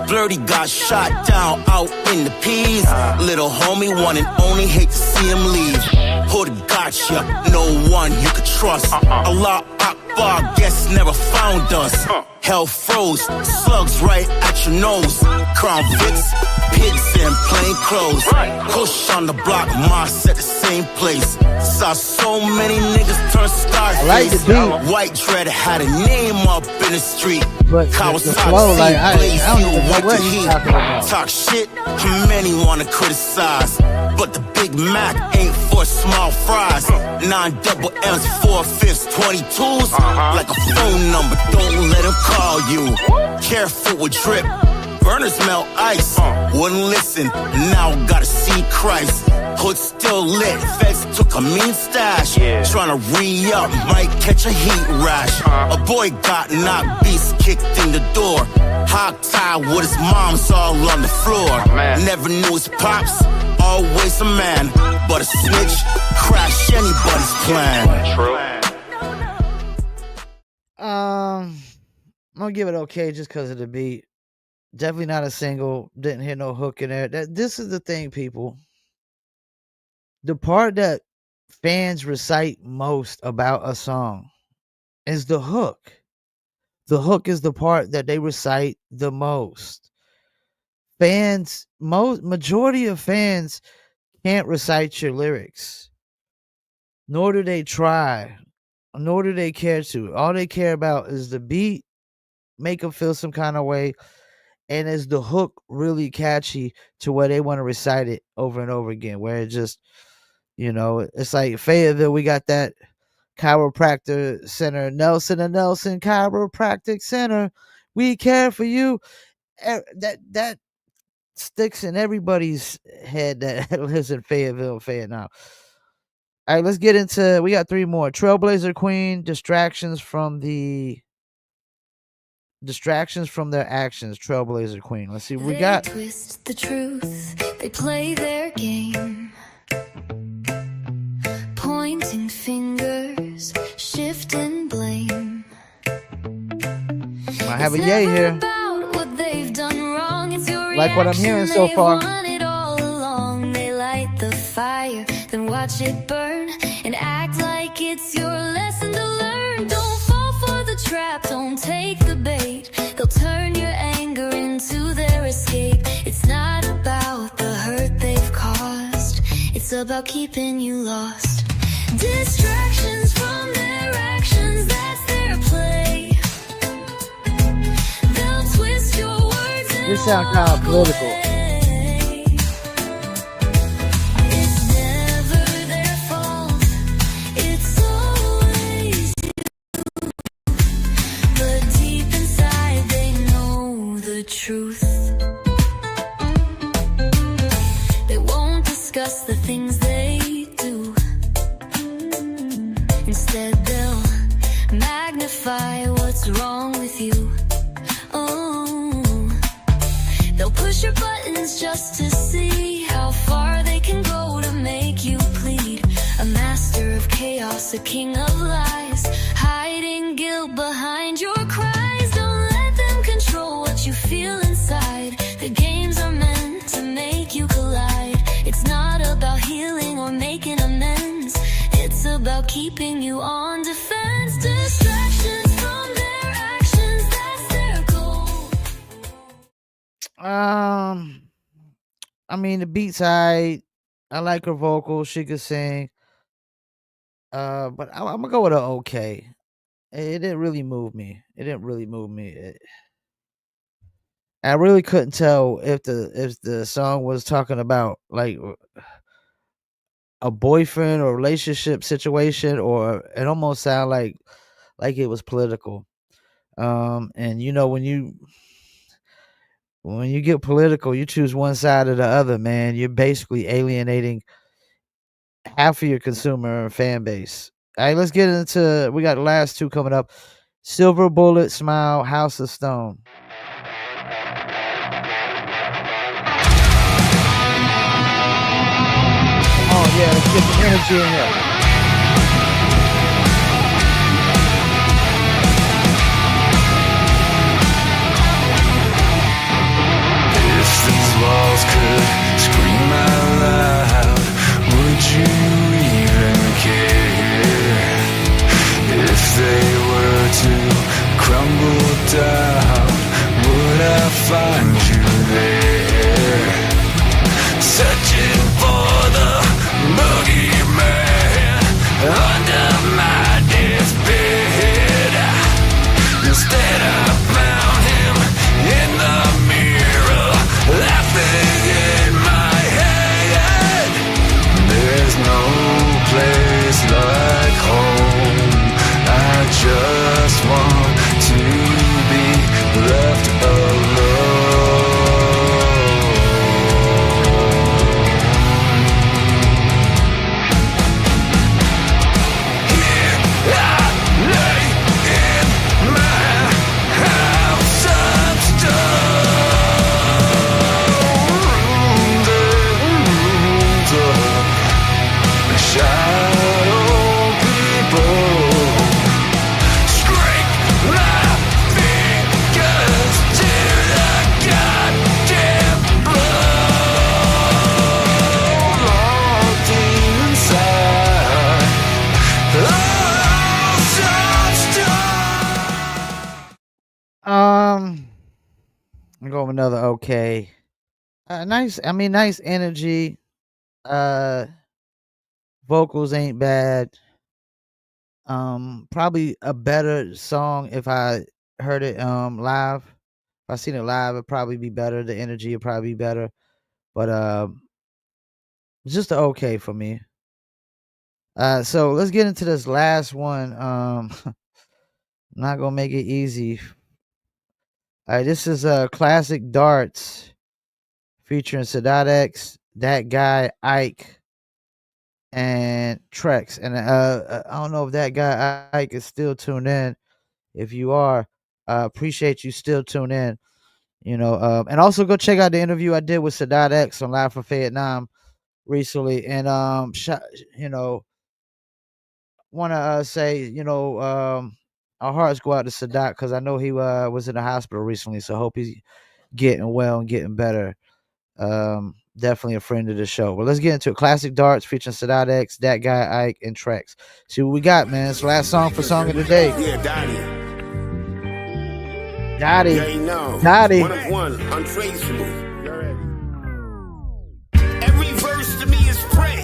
Blurty got shot down out in the peas. Little homie, one and only, hate to see him leave. Hood gotcha, no one you could trust. Allah Akbar, guess never found us. Hell froze, slugs right at your nose. Crown Vicks, pigs in plain clothes. Push on the block, Moss at the same place. Saw so many niggas turn Scarface. White dread had a name up in the street.
But
Kawasaki,
like, I don't
you
even know
want
what
to
he's
heat.
talking about.
Talk shit, many wanna criticize. But the Big Mac ain't for small fries. 9 double M's, 4/5, 22s. Like a phone number, don't let him call you. Careful with drip, burners melt ice. Wouldn't listen, now gotta see Christ. Hood still lit, feds took a mean stash. Tryna re-up, might catch a heat rash. A boy got knocked, beast kicked in the door. Hog tied with his mom's all on the floor. Never knew his pops, always a man. But a snitch, crash anybody's plan.
I'm gonna give it okay just because of the beat. Definitely not a single. Didn't hear no hook in there. This is the thing, people. The part that fans recite most about a song is the hook. The hook is the part that they recite the most. Majority of fans can't recite your lyrics, nor do they try, nor do they care to. All they care about is the beat, make them feel some kind of way, and is the hook really catchy to where they want to recite it over and over again, where it just, it's like Fayetteville, we got that chiropractor center, Nelson and Nelson Chiropractic Center, we care for you. That sticks in everybody's head that lives in Fayetteville, Vietnam. All right, let's get into, we got 3 more. Trailblazer Queen, distractions from their actions. Trailblazer Queen. Let's see what we got.
They twist the truth, they play their game, pointing fingers, shifting blame.
I have a yay here.
What they've done wrong, it's your
like what I'm hearing so far.
It all along. They light the fire, then watch it burn, and act like it's your lesson to learn. Don't fall for the trap, don't take the bait. They'll turn your anger into their escape. It's not about the hurt they've caused, it's about keeping you lost. Distractions from their actions, that's their play. They'll twist your words in
This sounds kind of political.
It's never their fault, it's always you. But deep inside they know the truth. They won't discuss the things they do. Instead they'll magnify what's wrong with you. Oh, they'll push your buttons just to see how far they can go to make you plead. A master of chaos. chaos, a king of lies, hiding guilt behind your cries. Don't let them control what you feel inside. The games are meant to make you collide. It's not about healing or making amends. It's about keeping you on defense. Distractions from their actions, that's their goal.
I mean, the beat's I like her vocals. She could sing. But I'm gonna go with a okay. It didn't really move me. I really couldn't tell if the song was talking about like a boyfriend or relationship situation, or it almost sounded like it was political. And you know, when you get political, you choose one side or the other, man. You're basically alienating half of your consumer fan base. All right, let's get into. We got the last two coming up. Silver Bullet, Smile, House of Stone. Oh yeah, let's get the energy in here.
If these walls could scream out loud, would you even care? If they were to crumble down, would I find you there? Searching for the boogeyman under my deathbed. Instead I found him in the mirror, laughing in my head. There's no place like home. I just want to be left alone. Here I lay in my house of stone. The shadow people scrape my fingers to the goddamn blood. Locked inside, house of stone.
I'm going with another okay. Nice energy. Vocals ain't bad. Probably a better song if I heard it live. If I seen it live, it'd probably be better. The energy would probably be better. But it's just a okay for me. So let's get into this last one. Not gonna make it easy. All right, this is Classic Darts featuring Sadat X, That Guy Ike, and Trex. And I don't know if That Guy Ike is still tuned in. If you are, appreciate you still tune in. You know, and also go check out the interview I did with Sadat X on Live from Fayettenam recently. And you know, want to say, you know, our hearts go out to Sadat because I know he was in the hospital recently, so I hope he's getting well and getting better. Definitely a friend of the show. Well, let's get into it. Classic Darts featuring Sadat X, That Guy Ike, and Trex. See what we got, man. It's the last song for Song of the Day.
Yeah,
Dottie.
Yeah, you know.
Dottie.
One of one, untraceable. Every verse to me is pray.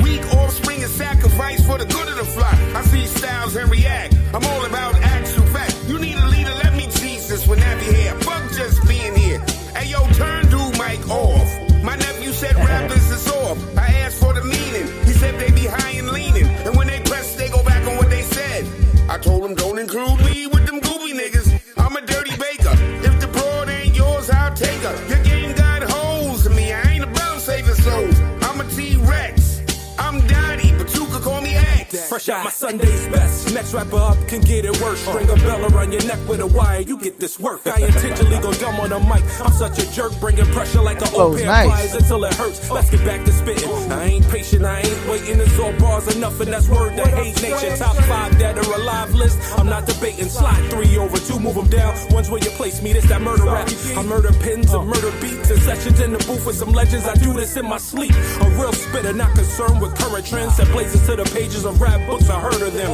Weak offspring is sacrifice for the good of the flock. I see styles and react. I'm all about actual fact. You need a leader, let me Jesus when I be here. Fuck just being here. Hey yo, turn dude mic off. My nephew said rappers is off. I asked for the meaning. He said they be high and leaning. And when they press, they go back on what they said. I told them don't include me with them goofy niggas. I'm a dirty baker. If the broad ain't yours, I'll take her. Your game got holes in me. I ain't about saving souls. I'm a T-Rex. I'm Dottie, but you could call me X.
Fresh out my Sunday's best.
worse. Next rapper up can get it worse. Ring a bell around your neck with a wire, you get this work. I intentionally go dumb on the mic. I'm such a jerk, bringing pressure like an old pair of pliers until it hurts. Let's get back to spitting. I ain't patient, I ain't waiting. It's all bars enough, and that's word to hate nation. Top 5 that are alive list. I'm not debating. Slide 3 over 2, move them down. One's where you place me. This that murder rap. I murder pins and murder beats and sessions in the booth with some legends. I do this in my sleep. A real spitter, not concerned with current trends. That blazes to the pages of rap books. I heard of them.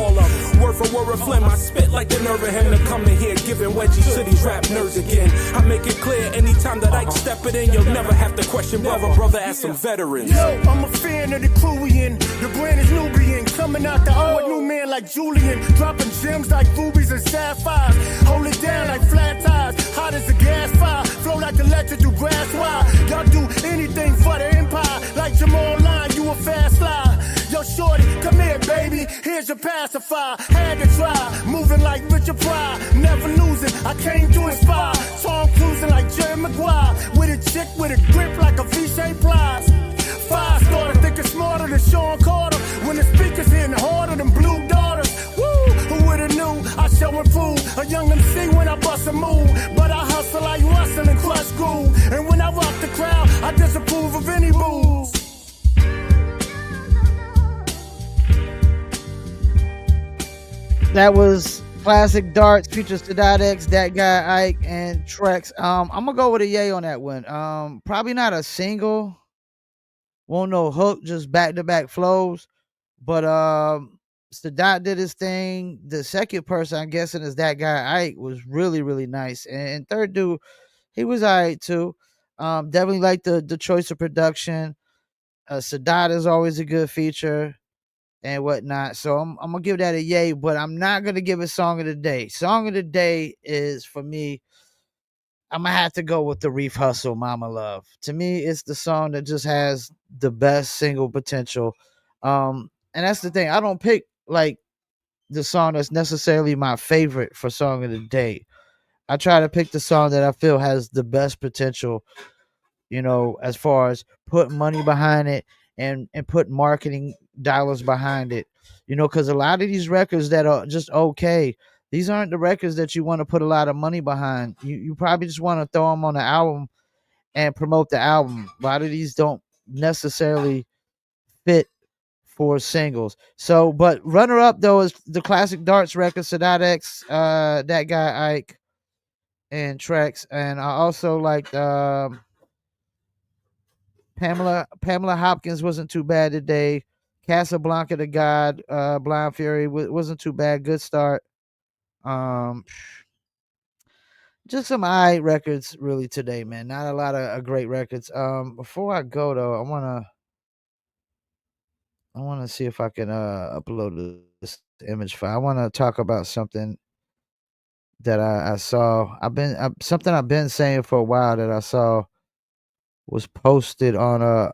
Word for word, reflect I spit like the nerve of him to come in here giving wedgies to these rap nerds again. I make it clear anytime that I step it in, you'll never have to question brother as some veterans.
Yo, I'm a fan of the crew we in. The brand is Nubian, coming out the O, a new man like Julian, dropping gems like rubies and sapphires. Hold it down like flat tires, hot as a gas fire, flow like electric through brass wire. Y'all do anything for the empire, like Jamal Line, you a fast flyer. Yo, shorty, come here, baby, here's your pacifier. Had to try, moving like Richard Pryor, never losing, I came to inspire. Tom cruising like Jerry Maguire, with a chick with a grip like a V-shaped plies. 5-star, think it's smarter than Sean Carter. When the speakers hitting harder than Blue Daughters. Woo, who would've knew? I show and prove a young MC when I bust a move. But I hustle like Russell and Crush Groove. And when I rock the crowd, I disapprove of any moves.
That was Classic Darts features X, That Guy Ike, and Trex. I'm gonna go with a yay on that one. Probably not a single. Won't no hook, just back-to-back flows. But Sadat did his thing. The second person I'm guessing is That Guy Ike was really, really nice. And third dude, he was alright too. Definitely like the choice of production. Sadat is always a good feature and whatnot. So I'm gonna give that a yay, but I'm not gonna give it song of the day. Song of the day is for me. I'm gonna have to go with the Reef Hustle, Mama Love. To me, it's the song that just has the best single potential. And that's the thing. I don't pick like the song that's necessarily my favorite for song of the day. I try to pick the song that I feel has the best potential, as far as put money behind it and put marketing dollars behind it. Because a lot of these records that are just okay, these aren't the records that you want to put a lot of money behind. You probably just want to throw them on the album and promote the album. A lot of these don't necessarily fit for singles. So, but runner up though is the Classic Darts record, Sadat X, That Guy Ike, and Trex. And I also liked Pamela Hopkins wasn't too bad today. Casablanca the God, Blind Fury wasn't too bad. Good start. Just some eye records really today, man. Not a lot of great records. Before I go though, I wanna see if I can upload this image file. I wanna talk about something that I saw. Something I've been saying for a while that I saw was posted on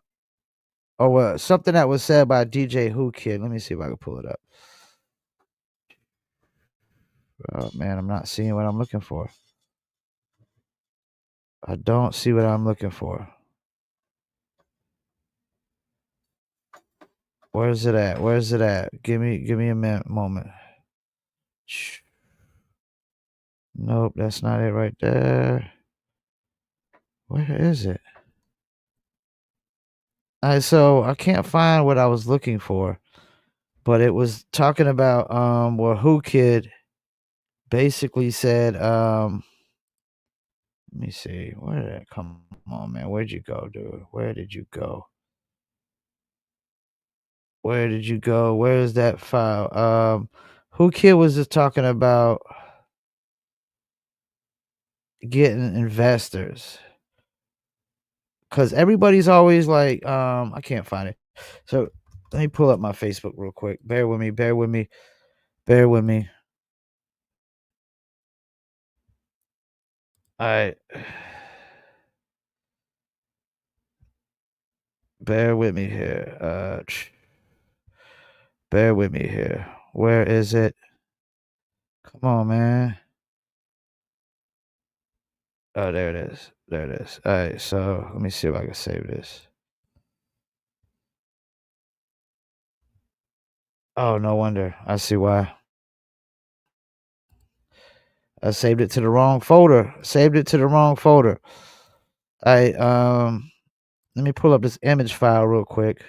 something that was said by DJ Who Kid. Let me see if I can pull it up. Oh man, I'm not seeing what I'm looking for. I don't see what I'm looking for. Where's it at? Where's it at? Give me a moment. Nope, that's not it right there. Where is it? So I can't find what I was looking for, but it was talking about where Who Kid basically said let me see, where did it come on, man? Where'd you go, dude? Where did you go? Where did you go? Where is that file? Who Kid was just talking about getting investors. Cause everybody's always like, I can't find it. So let me pull up my Facebook real quick. Bear with me. Bear with me. All right. Bear with me here. Bear with me here. Where is it? Come on, man. Oh, there it is. There it is. All right. So let me see if I can save this. Oh, no wonder. I see why. I saved it to the wrong folder. Saved it to the wrong folder. I let me pull up this image file real quick.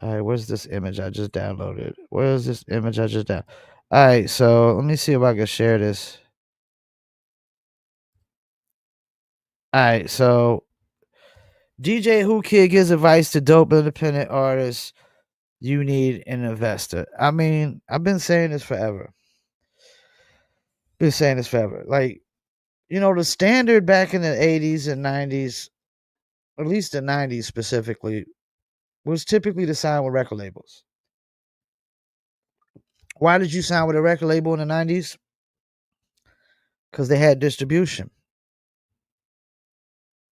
All right, where's this image I just downloaded? Where's this image I just downloaded? All right, so let me see if I can share this. All right, so DJ Who Kid gives advice to dope independent artists. You need an investor. I mean, I've been saying this forever. Like, the standard back in the 80s and 90s, at least the 90s specifically, was typically to sign with record labels. Why did you sign with a record label in the 90s? Because they had distribution.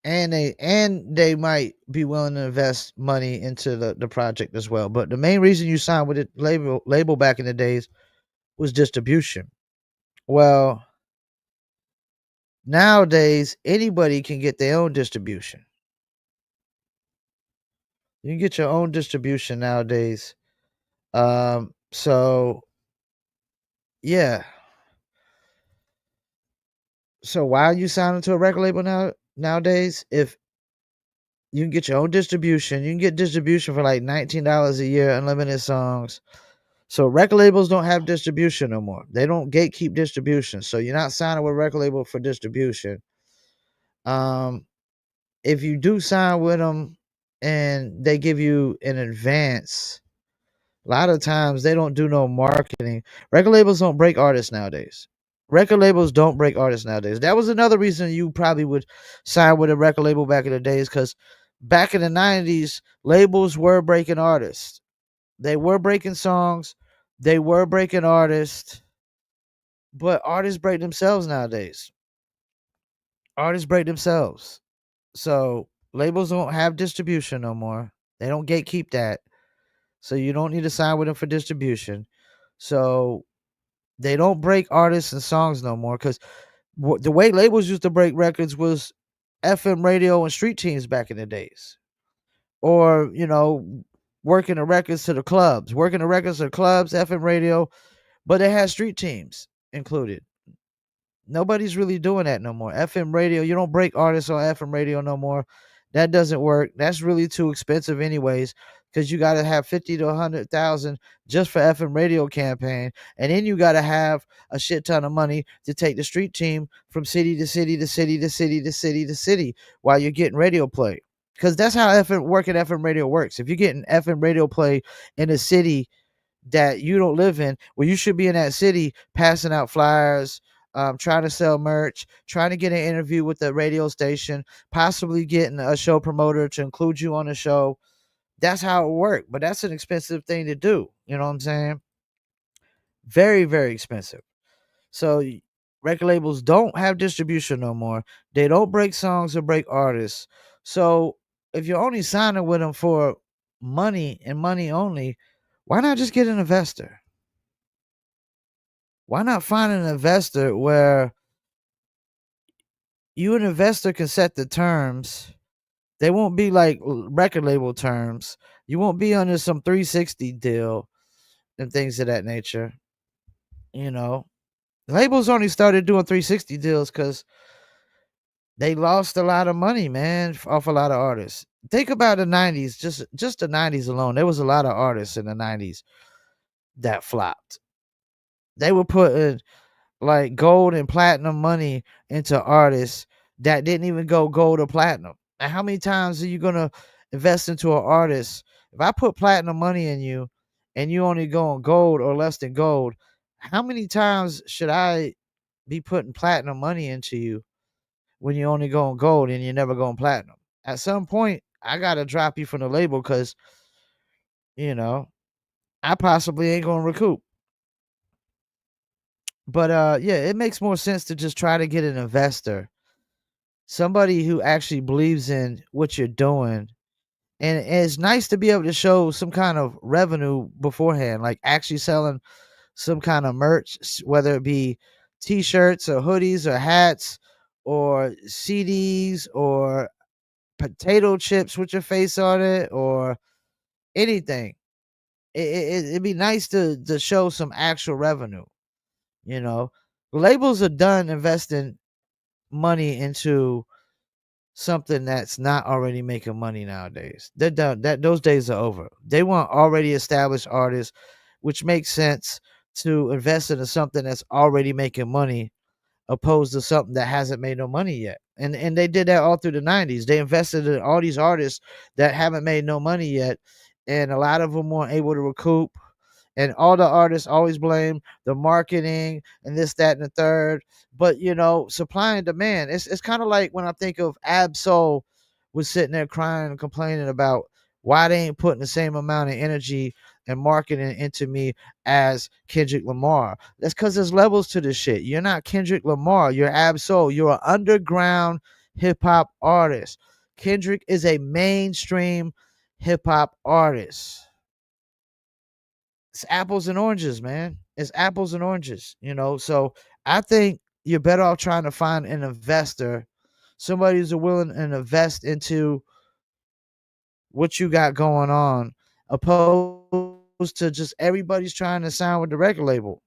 And they might be willing to invest money into the project as well. But the main reason you signed with a label back in the days was distribution. Well, nowadays anybody can get their own distribution. You can get your own distribution nowadays. So yeah. So why are you signing to a record label nowadays? If you can get your own distribution, you can get distribution for like $19 a year, unlimited songs. So record labels don't have distribution no more. They don't gatekeep distribution. So you're not signing with a record label for distribution. If you do sign with them and they give you an advance, a lot of times they don't do no marketing. Record labels don't break artists nowadays. That was another reason you probably would sign with a record label back in the days, because back in the 90s, labels were breaking artists. They were breaking songs. They were breaking artists. But artists break themselves nowadays. Artists break themselves. So labels don't have distribution no more. They don't gatekeep that. So you don't need to sign with them for distribution. So they don't break artists and songs no more, because the way labels used to break records was FM radio and street teams back in the days. Or, working the records to the clubs. FM radio, but they had street teams included. Nobody's really doing that no more. FM radio, you don't break artists on FM radio no more. That doesn't work. That's really too expensive anyways, because you got to have 50 to 100,000 just for FM radio campaign, and then you got to have a shit ton of money to take the street team from city to city to city to city to city to city while you're getting radio play. Because that's how FM radio works. If you're getting FM radio play in a city that you don't live in, well, you should be in that city passing out flyers, trying to sell merch, trying to get an interview with the radio station, possibly getting a show promoter to include you on the show. That's how it works. But that's an expensive thing to do. You know what I'm saying? Very, very expensive. So record labels don't have distribution no more. They don't break songs or break artists. So if you're only signing with them for money and money only, why not just get an investor? Why not find an investor where you, an investor, can set the terms? They won't be like record label terms. You won't be under some 360 deal and things of that nature. Labels only started doing 360 deals because they lost a lot of money, man, off a lot of artists. Think about the 90s, just the 90s alone. There was a lot of artists in the 90s that flopped. They were putting like gold and platinum money into artists that didn't even go gold or platinum. And how many times are you gonna invest into an artist? If I put platinum money in you and you only go on gold or less than gold, how many times should I be putting platinum money into you when you only go on gold and you never go on platinum? At some point, I gotta drop you from the label because I possibly ain't gonna recoup. But yeah, it makes more sense to just try to get an investor, somebody who actually believes in what you're doing. And it's nice to be able to show some kind of revenue beforehand, like actually selling some kind of merch, whether it be t-shirts or hoodies or hats or CDs or potato chips with your face on it or anything. It'd be nice to show some actual revenue. You know, labels are done investing money into something that's not already making money nowadays. They're done. That those days are over. They want already established artists, which makes sense to invest into something that's already making money opposed to something that hasn't made no money yet. And they did that all through the 90s. They invested in all these artists that haven't made no money yet, and a lot of them weren't able to recoup. And all the artists always blame the marketing and this, that, and the third. But you know, supply and demand. It's kind of like when I think of Ab-Soul was sitting there crying and complaining about why they ain't putting the same amount of energy and marketing into me as Kendrick Lamar. That's because there's levels to this shit. You're not Kendrick Lamar. You're Ab-Soul. You're an underground hip hop artist. Kendrick is a mainstream hip hop artist. It's apples and oranges, man. It's apples and oranges, you know. So I think you're better off trying to find an investor, somebody who's willing to invest into what you got going on, opposed to just everybody's trying to sign with the record label.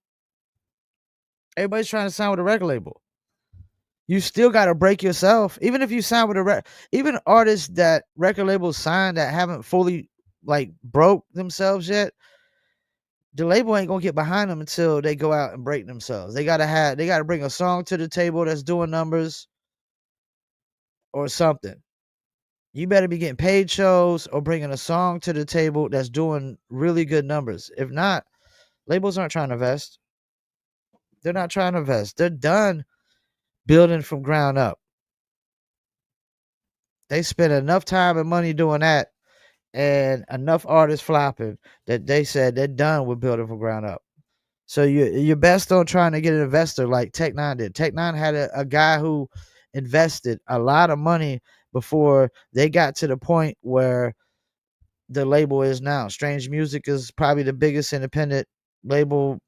Everybody's trying to sign with a record label. You still got to break yourself. Even if you sign with even artists that record labels sign that haven't fully like broke themselves yet, the label ain't gonna get behind them until they go out and break themselves. They gotta bring a song to the table that's doing numbers or something. You better be getting paid shows or bringing a song to the table that's doing really good numbers. If not, labels aren't trying to invest. They're not trying to invest. They're done building from ground up. They spent enough time and money doing that and enough artists flopping that they said they're done with building from ground up. So you're best on trying to get an investor like Tech Nine did. Tech Nine had a guy who invested a lot of money before they got to the point where the label is now. Strange Music is probably the biggest independent label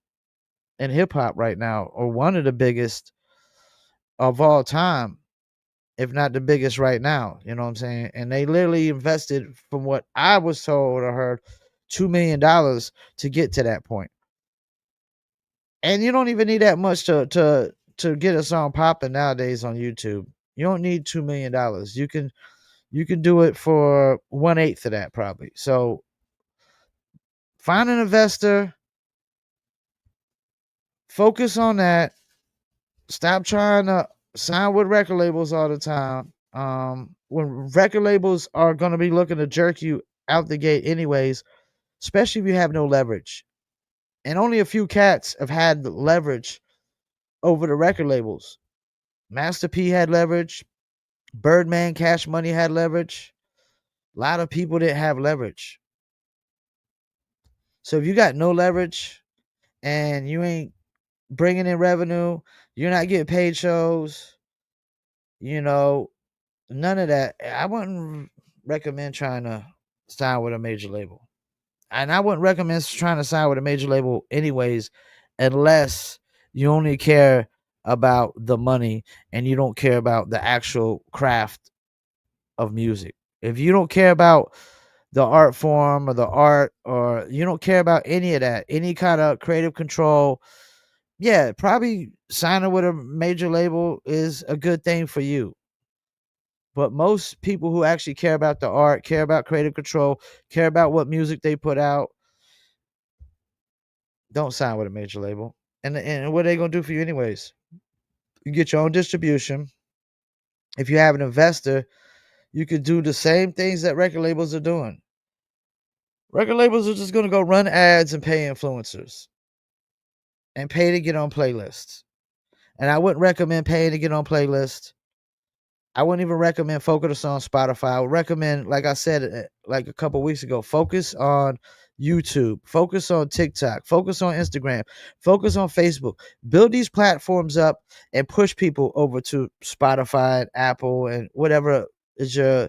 in hip hop right now, or one of the biggest of all time, if not the biggest right now. You know what I'm saying? And they literally invested, from what I was told or heard, $2 million to get to that point. And you don't even need that much to get a song popping nowadays on YouTube. You don't need $2 million. You can do it for 1/8 of that probably. So find an investor, focus on that. Stop trying to sign with record labels all the time. When record labels are going to be looking to jerk you out the gate anyways, especially if you have no leverage. And only a few cats have had the leverage over the record labels. Master P had leverage. Birdman, Cash Money had leverage. A lot of people didn't have leverage. So if you got no leverage and you ain't bringing in revenue, you're not getting paid shows, you know, none of that. I wouldn't recommend trying to sign with a major label. And I wouldn't recommend trying to sign with a major label anyways, unless you only care about the money and you don't care about the actual craft of music. If you don't care about the art form or the art, or you don't care about any of that, any kind of creative control, yeah, probably signing with a major label is a good thing for you. But most people who actually care about the art, care about creative control, care about what music they put out, don't sign with a major label. And what are they gonna do for you anyways? You get your own distribution. If you have an investor, you could do the same things that record labels are doing. Record labels are just gonna go run ads and pay influencers and pay to get on playlists. And I wouldn't recommend paying to get on playlists. I wouldn't even recommend focus on Spotify. I would recommend, like I said, like a couple weeks ago, focus on YouTube, focus on TikTok, focus on Instagram, focus on Facebook. Build these platforms up and push people over to Spotify and Apple and whatever is your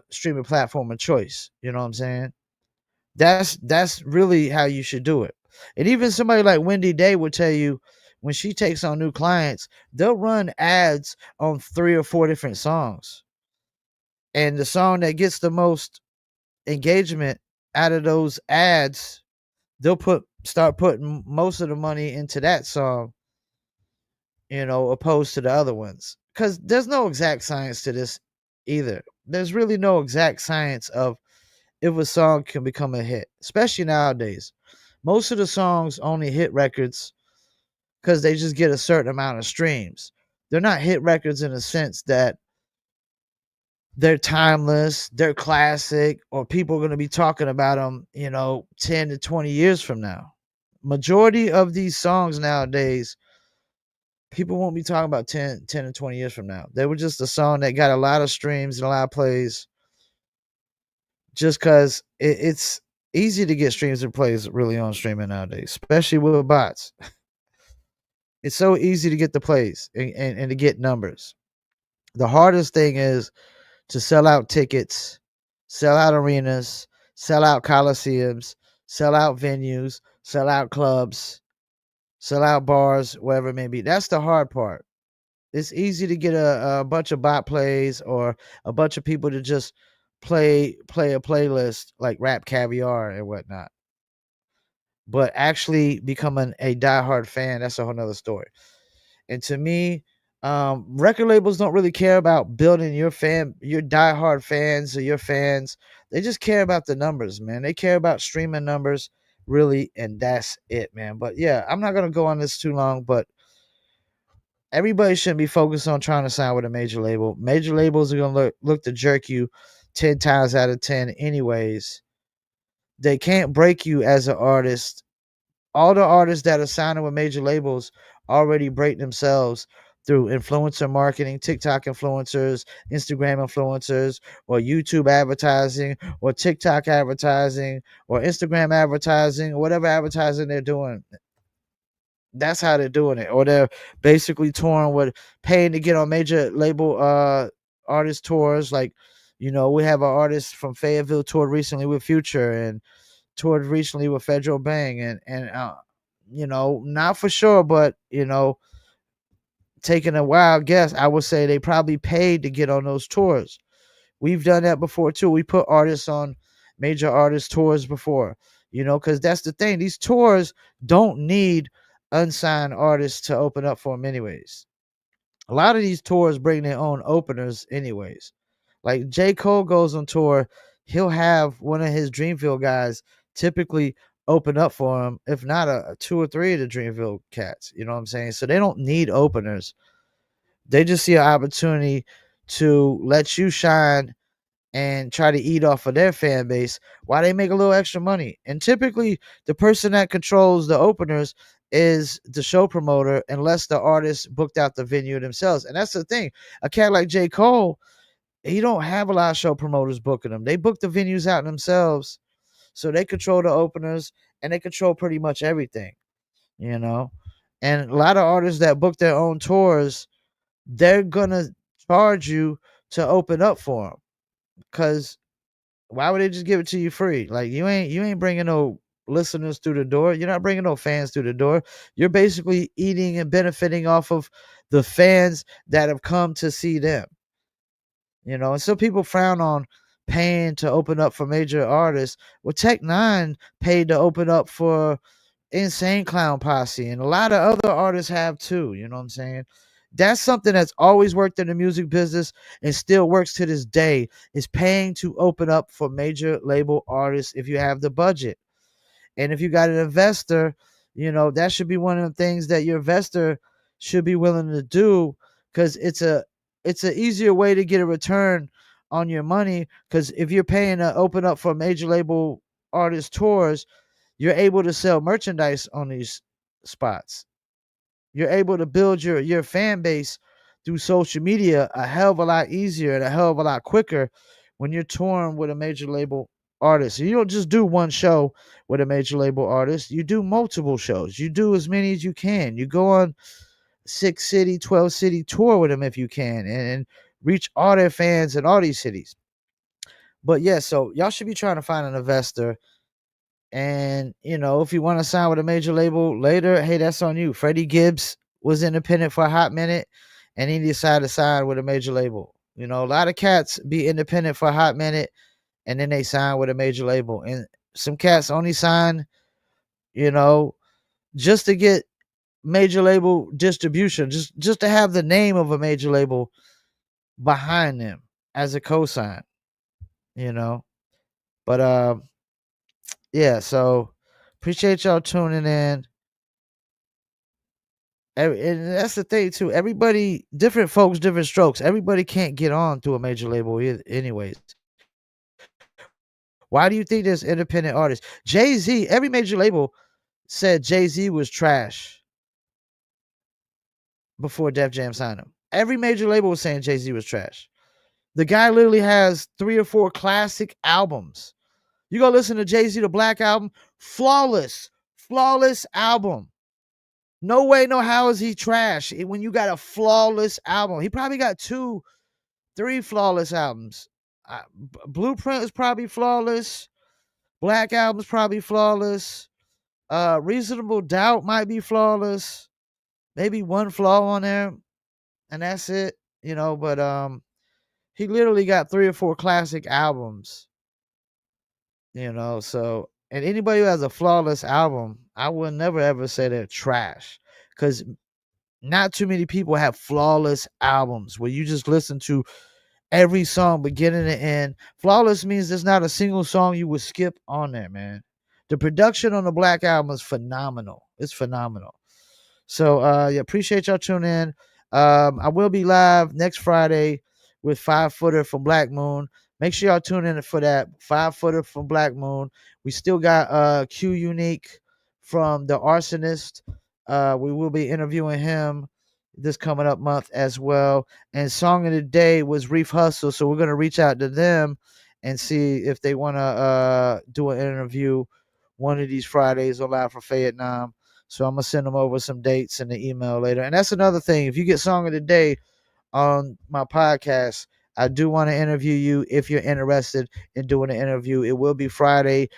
streaming platform of choice. You know what I'm saying? That's really how you should do it. And even somebody like Wendy Day would tell you, when she takes on new clients, they'll run ads on 3 or 4 different songs. And the song that gets the most engagement out of those ads, they'll start putting most of the money into that song, opposed to the other ones. Because there's no exact science to this either. There's really no exact science of if a song can become a hit, especially nowadays. Most of the songs only hit records because they just get a certain amount of streams. They're not hit records in a sense that they're timeless, they're classic, or people are going to be talking about them, 10 to 20 years from now. Majority of these songs nowadays, people won't be talking about 10 to 20 years from now. They were just a song that got a lot of streams and a lot of plays just because it's easy to get streams and plays really on streaming nowadays, especially with bots. It's so easy to get the plays and to get numbers. The hardest thing is to sell out tickets, sell out arenas, sell out coliseums, sell out venues, sell out clubs, sell out bars, wherever it may be. That's the hard part. It's easy to get a bunch of bot plays or a bunch of people to just play a playlist like Rap Caviar and whatnot. But actually becoming a diehard fan, that's a whole nother story. And to me, record labels don't really care about building your diehard fans or your fans. They just care about the numbers, man. They care about streaming numbers, really, and that's it, man. But yeah, I'm not gonna go on this too long, but everybody shouldn't be focused on trying to sign with a major label. Major labels are gonna look to jerk you 10 times out of 10 anyways. They can't break you as an artist. All the artists that are signing with major labels already break themselves through influencer marketing, TikTok influencers, Instagram influencers, or YouTube advertising, or TikTok advertising, or Instagram advertising, or whatever advertising they're doing. That's how they're doing it. Or they're basically touring with paying to get on major label artist tours. Like, we have an artist from Fayetteville toured recently with Future and toured recently with Federal Bang and not for sure, but taking a wild guess, I would say they probably paid to get on those tours. We've done that before too. We put artists on major artist tours before, because that's the thing. These tours don't need unsigned artists to open up for them anyways. A lot of these tours bring their own openers anyways. Like J. Cole goes on tour, he'll have one of his Dreamville guys typically open up for him, if not a two or three of the Dreamville cats. You know what I'm saying? So they don't need openers. They just see an opportunity to let you shine and try to eat off of their fan base while they make a little extra money. And typically the person that controls the openers is the show promoter, unless the artist booked out the venue themselves. And that's the thing. A cat like J. Cole, he don't have a lot of show promoters booking them. They book the venues out themselves. So they control the openers and they control pretty much everything, And a lot of artists that book their own tours, they're going to charge you to open up for them. Because why would they just give it to you free? Like you ain't bringing no listeners through the door. You're not bringing no fans through the door. You're basically eating and benefiting off of the fans that have come to see them. And some people frown on paying to open up for major artists. Well, Tech Nine paid to open up for Insane Clown Posse, and a lot of other artists have too. You know what I'm saying? That's something that's always worked in the music business and still works to this day, is paying to open up for major label artists if you have the budget. And if you got an investor, that should be one of the things that your investor should be willing to do, because it's an easier way to get a return on your money. Because if you're paying to open up for major label artist tours, you're able to sell merchandise on these spots. You're able to build your fan base through social media a hell of a lot easier and a hell of a lot quicker when you're touring with a major label artist. You don't just do one show with a major label artist. You do multiple shows. You do as many as you can. You go on 6-city, 12-city tour with them if you can, and reach all their fans in all these cities. But yeah, so y'all should be trying to find an investor. And, if you want to sign with a major label later, hey, that's on you. Freddie Gibbs was independent for a hot minute, and he decided to sign with a major label. A lot of cats be independent for a hot minute, and then they sign with a major label. And Some cats only sign, you know, just to get major label distribution, just to have the name of a major label behind them as a cosign, you know. But yeah, so appreciate y'all tuning in. And that's the thing too. Everybody, different folks, different strokes. Everybody can't get on to a major label anyways. Why do you think there's independent artists? Jay-Z, every major label said Jay-Z was trash before Def Jam signed him. Every major label was saying Jay-Z was trash. The guy literally has 3 or 4 classic albums. You go listen to Jay-Z the Black Album, flawless album. No way, no how is he trash when you got a flawless album. He probably got 2, 3 flawless albums. Blueprint is probably flawless. Black Album's probably flawless. Reasonable Doubt might be flawless. Maybe one flaw on there, and that's it. You know, but he literally got 3 or 4 classic albums. You know, so and anybody who has a flawless album, I would never ever say they're trash, because not too many people have flawless albums where you just listen to every song beginning to end. Flawless means there's not a single song you would skip on there, man. The production on the Black Album is phenomenal. It's phenomenal. So yeah, appreciate y'all tuning in. I will be live next Friday with 5 Footer from Black Moon. Make sure y'all tune in for that. 5 Footer from Black Moon. We still got Q Unique from The Arsonist. We will be interviewing him this coming up month as well. And Song of the Day was Reef Hustle. So we're gonna reach out to them and see if they wanna do an interview one of these Fridays on Live from Fayettenam. So I'm gonna send them over some dates in the email later. And that's another thing. If you get Song of the Day on my podcast, I do want to interview you if you're interested in doing an interview. It will be Friday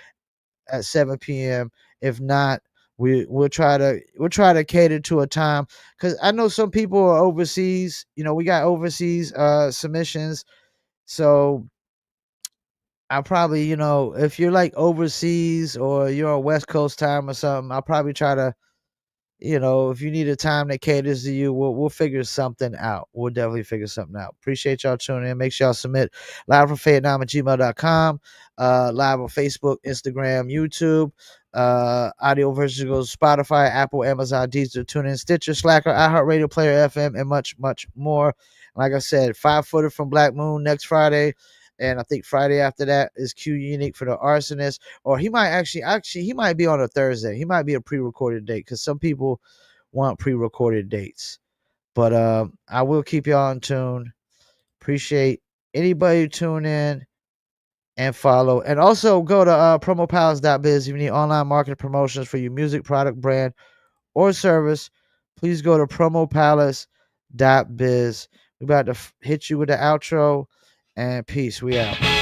at 7 p.m. If not, we'll try to cater to a time, because I know some people are overseas. You know, we got overseas submissions. So I'll probably, you know, if you're like overseas or you're on West Coast time or something, I'll probably try to, you know, if you need a time that caters to you, we'll figure something out. We'll definitely figure something out. Appreciate y'all tuning in. Make sure y'all submit livefromfayettenam@gmail.com, live on Facebook, Instagram, YouTube. Audio version goes Spotify, Apple, Amazon, Deezer, TuneIn, Stitcher, Slacker, iHeartRadio, Player FM, and much, much more. Like I said, 5 Footer from Black Moon next Friday. And I think Friday after that is Q Unique for The Arsonist. Or he might actually he might be on a Thursday. He might be a pre-recorded date, because some people want pre-recorded dates. But I will keep y'all in tune. Appreciate anybody who tune in and follow. And also go to promopalace.biz if you need online marketing promotions for your music, product, brand, or service. Please go to promopalace.biz. We're about to hit you with the outro, and peace. We out.